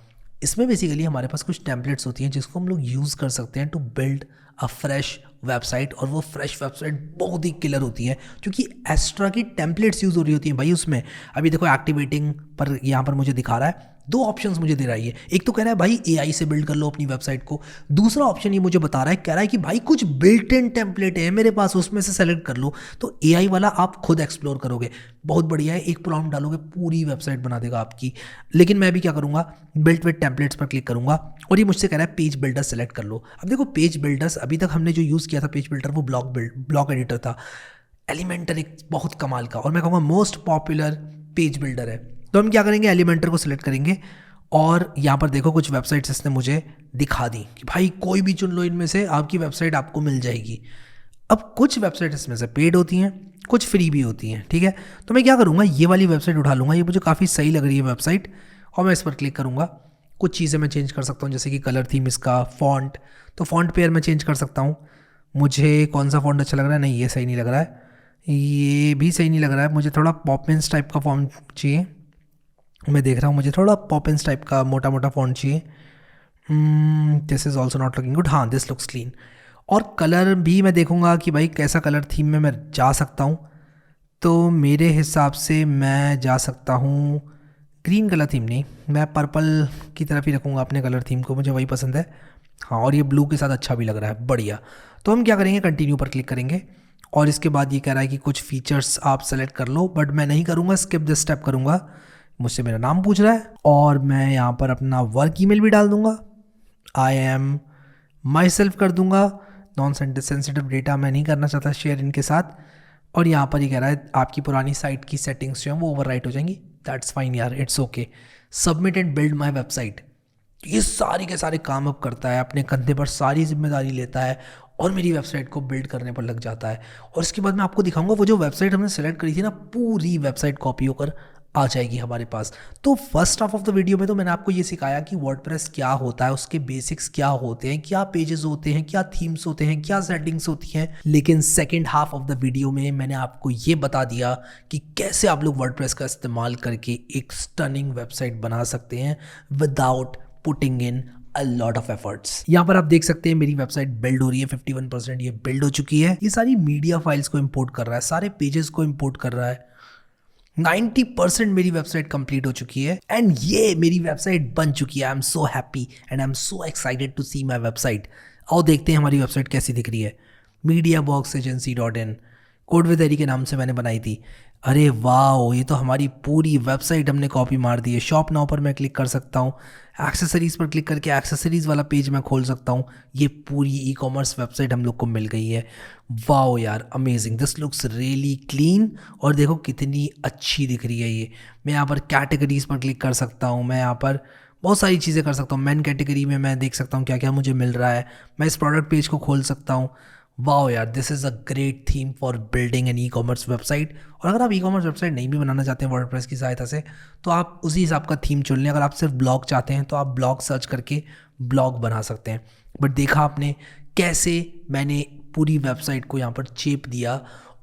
इसमें बेसिकली हमारे पास कुछ टेम्पलेट्स होती हैं जिसको हम लोग यूज़ कर सकते हैं to build a fresh website, और वो फ्रेश वेबसाइट बहुत ही किलर होती है क्योंकि एक्स्ट्रा की टेम्पलेट्स यूज़ हो रही होती हैं भाई उसमें। अभी देखो एक्टिवेटिंग पर यहाँ पर मुझे दिखा रहा है, दो ऑप्शंस मुझे दे रहा है ये। एक तो कह रहा है भाई AI से बिल्ड कर लो अपनी वेबसाइट को, दूसरा ऑप्शन ये मुझे बता रहा है, कह रहा है कि भाई कुछ बिल्ट इन टेम्पलेट है मेरे पास, उसमें से सेलेक्ट कर लो। तो AI वाला आप खुद एक्सप्लोर करोगे, बहुत बढ़िया है। एक प्रॉम्प्ट डालोगे पूरी वेबसाइट बना देगा आपकी। लेकिन मैं भी क्या करूँगा, बिल्ट विद टेम्पलेट्स पर क्लिक करूँगा और ये मुझसे कह रहा है पेज बिल्डर सेलेक्ट कर लो। अब देखो पेज बिल्डर्स, अभी तक हमने जो यूज़ किया था पेज बिल्डर वो ब्लॉक एडिटर था। एलिमेंटर एक बहुत कमाल का और मैं कहूँगा मोस्ट पॉपुलर पेज बिल्डर है। तो हम क्या करेंगे, एलिमेंटर को सिलेक्ट करेंगे और यहाँ पर देखो कुछ वेबसाइट्स इसने मुझे दिखा दी कि भाई कोई भी चुन लो इनमें से, आपकी वेबसाइट आपको मिल जाएगी। अब कुछ वेबसाइट इसमें से पेड होती हैं, कुछ फ्री भी होती हैं, ठीक है। तो मैं क्या करूँगा, ये वाली वेबसाइट उठा लूँगा, ये मुझे काफ़ी सही लग रही है वेबसाइट, और मैं इस पर क्लिक करूँगा। कुछ चीज़ें मैं चेंज कर सकता हूँ जैसे कि कलर थीम, इसका फॉन्ट, तो फॉन्ट पेयर मैं चेंज कर सकता हूँ। मुझे कौन सा फॉन्ट अच्छा लग रहा है, नहीं ये सही नहीं लग रहा है, ये भी सही नहीं लग रहा है। मुझे थोड़ा पॉपिंस टाइप का फॉन्ट चाहिए, मैं देख रहा हूँ मुझे थोड़ा पॉपिंस टाइप का मोटा मोटा फॉन्ट चाहिए। This is also not looking good, हाँ दिस लुक्स क्लीन। और कलर भी मैं देखूँगा कि भाई कैसा कलर थीम में मैं जा सकता हूँ। तो मेरे हिसाब से मैं जा सकता हूँ ग्रीन कलर थीम नहीं, मैं पर्पल की तरफ ही रखूँगा अपने कलर थीम को, मुझे वही पसंद है। हाँ, और ये ब्लू के साथ अच्छा भी लग रहा है, बढ़िया। तो हम क्या करेंगे, कंटिन्यू पर क्लिक करेंगे और इसके बाद ये कह रहा है कि कुछ फीचर्स आप सेलेक्ट कर लो, बट मैं नहीं करूँगा, स्किप दिस स्टेप करूँगा। मुझसे मेरा नाम पूछ रहा है और मैं यहाँ पर अपना वर्क ईमेल भी डाल दूँगा, आई एम माई सेल्फ कर दूँगा। नॉन सेंसिटिव डेटा मैं नहीं करना चाहता शेयर इनके साथ। और यहाँ पर ये कह रहा है आपकी पुरानी साइट की सेटिंग्स जो हैं वो ओवरराइट हो जाएंगी, दैट्स फाइन यार, it's okay. Submit and build my website, ये सारे के सारे काम अब करता है, अपने कंधे पर सारी जिम्मेदारी लेता है और मेरी वेबसाइट को बिल्ड करने पर लग जाता है। और इसके बाद मैं आपको दिखाऊंगा वो जो वेबसाइट हमने सेलेक्ट करी थी ना, पूरी वेबसाइट कॉपी होकर आ जाएगी हमारे पास। तो first half of the video में तो मैंने आपको ये सिखाया कि वर्डप्रेस क्या होता है, उसके बेसिक्स क्या होते हैं, क्या पेजेस होते हैं, क्या थीम्स होते हैं, क्या सेटिंग्स होती हैं। लेकिन second half of the video में मैंने आपको ये बता दिया कि कैसे आप लोग वर्डप्रेस का इस्तेमाल करके एक स्टनिंग वेबसाइट बना सकते हैं without putting in a lot of efforts. यहाँ पर आप देख सकते हैं मेरी वेबसाइट बिल्ड हो रही है, 51% ये बिल्ड हो चुकी है। ये सारी मीडिया फाइल्स को इंपोर्ट कर रहा है, सारे पेजेस को इंपोर्ट कर रहा है। 90% मेरी वेबसाइट कंप्लीट हो चुकी है एंड ये मेरी वेबसाइट बन चुकी है। I am so happy and I am so excited to see my website. आओ देखते हैं हमारी वेबसाइट कैसी दिख रही है। mediaboxagency.in कोड विद एरी के नाम से मैंने बनाई थी। अरे वाह, ये तो हमारी पूरी वेबसाइट हमने कॉपी मार दी है। शॉप नाउ पर मैं क्लिक कर सकता हूँ, एक्सेसरीज़ पर क्लिक करके एक्सेसरीज़ वाला पेज मैं खोल सकता हूँ। ये पूरी ई कॉमर्स वेबसाइट हम लोग को मिल गई है। वाओ यार, amazing, this looks really clean. और देखो कितनी अच्छी दिख रही है ये। मैं यहाँ पर कैटेगरीज़ पर क्लिक कर सकता हूँ, मैं यहाँ पर बहुत सारी चीज़ें कर सकता हूँ। मेन कैटेगरी में मैं देख सकता हूँ क्या क्या मुझे मिल रहा है। मैं इस प्रोडक्ट पेज को खोल सकता हूँ। वाओ यार, this is a great theme for building an e commerce website. और अगर आप ई कॉमर्स वेबसाइट नहीं भी बनाना चाहते हैं वर्डप्रेस की सहायता से, तो आप उसी हिसाब का थीम चुन लें। अगर आप सिर्फ ब्लॉग चाहते हैं तो आप ब्लॉग सर्च करके ब्लॉग बना सकते हैं। बट देखा आपने कैसे मैंने पूरी वेबसाइट को यहाँ पर चेप दिया।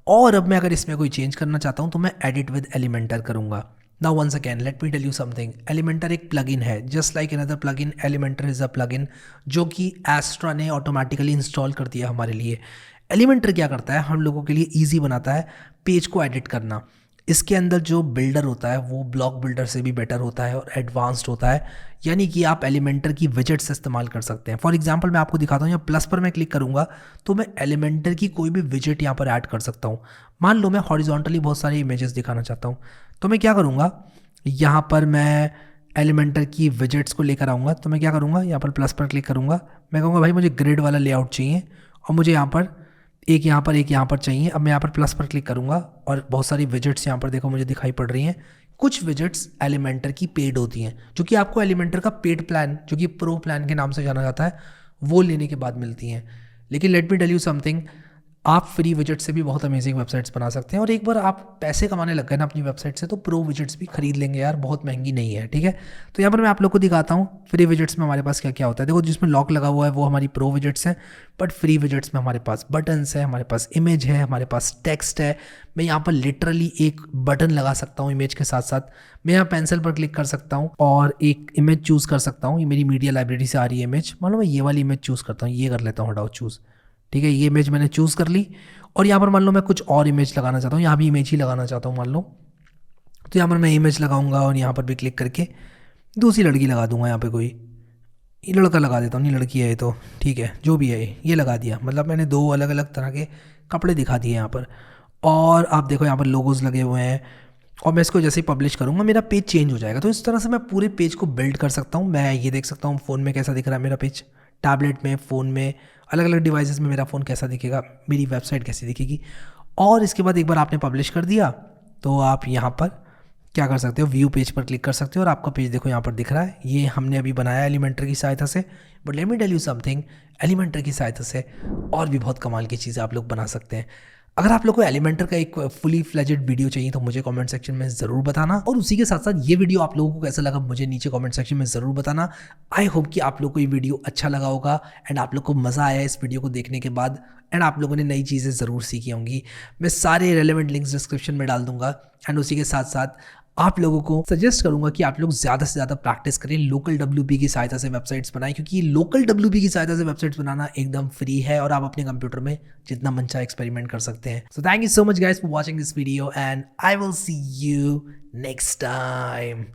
और अब मैं अगर इसमें कोई चेंज करना चाहता हूँ तो मैं एडिट विद एलिमेंटर करूँगा। Now once again let me tell you something, Elementor एक प्लगइन है, just like another plugin Elementor is a plugin जो कि एस्ट्रा ने ऑटोमेटिकली इंस्टॉल कर दिया हमारे लिए। एलिमेंटर क्या करता है, हम लोगों के लिए ईजी बनाता है पेज को एडिट करना। इसके अंदर जो बिल्डर होता है वो ब्लॉक बिल्डर से भी बेटर होता है और एडवांस्ड होता है, यानी कि आप एलिमेंटर की विजेट्स इस्तेमाल कर सकते हैं। फॉर एग्जांपल मैं आपको दिखाता हूँ, यहाँ प्लस पर मैं क्लिक करूँगा तो मैं एलिमेंटर की कोई भी विजेट यहाँ पर ऐड कर सकता हूँ। मान लो मैं हॉरिजॉन्टली बहुत सारी इमेजेस दिखाना चाहता हूँ, तो मैं क्या करूँगा, यहाँ पर मैं एलिमेंटर की विजेट्स को लेकर आऊँगा। तो मैं क्या करूँगा, यहाँ पर प्लस पर क्लिक करूँगा, मैं कहूँगा भाई मुझे ग्रिड वाला लेआउट चाहिए और मुझे यहाँ पर एक यहाँ पर एक यहाँ पर चाहिए। अब मैं यहाँ पर प्लस पर क्लिक करूँगा और बहुत सारी विजेट्स यहाँ पर देखो मुझे दिखाई पड़ रही हैं। कुछ विजेट्स एलिमेंटर की पेड होती हैं, जो कि आपको एलिमेंटर का पेड प्लान, जो कि प्रो प्लान के नाम से जाना जाता है, वो लेने के बाद मिलती हैं। लेकिन let me tell you something, आप फ्री विजेट से भी बहुत अमेजिंग वेबसाइट्स बना सकते हैं। और एक बार आप पैसे कमाने लग गए ना अपनी वेबसाइट से, तो प्रो विजेट्स भी खरीद लेंगे यार, बहुत महंगी नहीं है, ठीक है। तो यहाँ पर मैं आप लोग को दिखाता हूँ फ्री विजेट्स में हमारे पास क्या क्या होता है। देखो जिसमें लॉक लगा हुआ है वो हमारी प्रो विजेट्स हैं, बट फ्री विजेट्स में हमारे पास बटन्स है, हमारे पास इमेज है, हमारे पास टेक्स्ट है। मैं यहाँ पर लिटरली एक बटन लगा सकता हूँ इमेज के साथ साथ। मैं यहाँ पेंसिल पर क्लिक कर सकता हूँ और एक इमेज चूज़ कर सकता हूँ। ये मेरी मीडिया लाइब्रेरी से आ रही है इमेज, मान लो मैं ये वाली इमेज चूज़ करता हूँ, ये कर लेता हूँ, हटाओ चूज़, ठीक है। ये इमेज मैंने चूज़ कर ली और यहाँ पर मान लो मैं कुछ और इमेज लगाना चाहता हूँ, यहाँ भी इमेज ही लगाना चाहता हूँ मान लो, तो यहाँ पर मैं इमेज लगाऊंगा और यहाँ पर भी क्लिक करके दूसरी लड़की लगा दूंगा। यहाँ पे कोई ये लड़का लगा देता हूँ, नहीं लड़की है ये तो, ठीक है जो भी है ये लगा दिया। मतलब मैंने दो अलग अलग तरह के कपड़े दिखा दिए यहाँ पर। और आप देखो यहाँ पर लोगोज लगे हुए हैं और मैं इसको जैसे ही पब्लिश करूँगा मेरा पेज चेंज हो जाएगा। तो इस तरह से मैं पूरे पेज को बिल्ड कर सकता हूँ। मैं ये देख सकता हूँ फ़ोन में कैसा दिख रहा है मेरा पेज, टैबलेट में, फ़ोन में, अलग अलग डिवाइसेस में मेरा फ़ोन कैसा दिखेगा, मेरी वेबसाइट कैसी दिखेगी। और इसके बाद एक बार आपने पब्लिश कर दिया तो आप यहाँ पर क्या कर सकते हो, व्यू पेज पर क्लिक कर सकते हो और आपका पेज देखो यहाँ पर दिख रहा है। ये हमने अभी बनाया एलिमेंटर की सहायता से, but let me tell you something, Elementor की सहायता से और भी बहुत कमाल की चीज़ें आप लोग बना सकते हैं। अगर आप लोग को एलिमेंटर का एक फुली फ्लेजेड वीडियो चाहिए तो मुझे कमेंट सेक्शन में ज़रूर बताना। और उसी के साथ साथ ये वीडियो आप लोगों को कैसा लगा मुझे नीचे कमेंट सेक्शन में ज़रूर बताना। आई होप कि आप लोग को ये वीडियो अच्छा लगा होगा एंड आप लोग को मज़ा आया इस वीडियो को देखने के बाद एंड आप लोगों ने नई चीज़ें ज़रूर सीखी होंगी। मैं सारे रेलेवेंट लिंक्स डिस्क्रिप्शन में डाल दूंगा एंड उसी के साथ साथ आप लोगों को सजेस्ट करूंगा कि आप लोग ज़्यादा से ज़्यादा प्रैक्टिस करें, लोकल WP की सहायता से वेबसाइट्स बनाएं, क्योंकि लोकल WP की सहायता से वेबसाइट्स बनाना एकदम फ्री है और आप अपने कंप्यूटर में जितना मन चाहे एक्सपेरिमेंट कर सकते हैं। So thank you so much guys for watching this video and I will see you next time.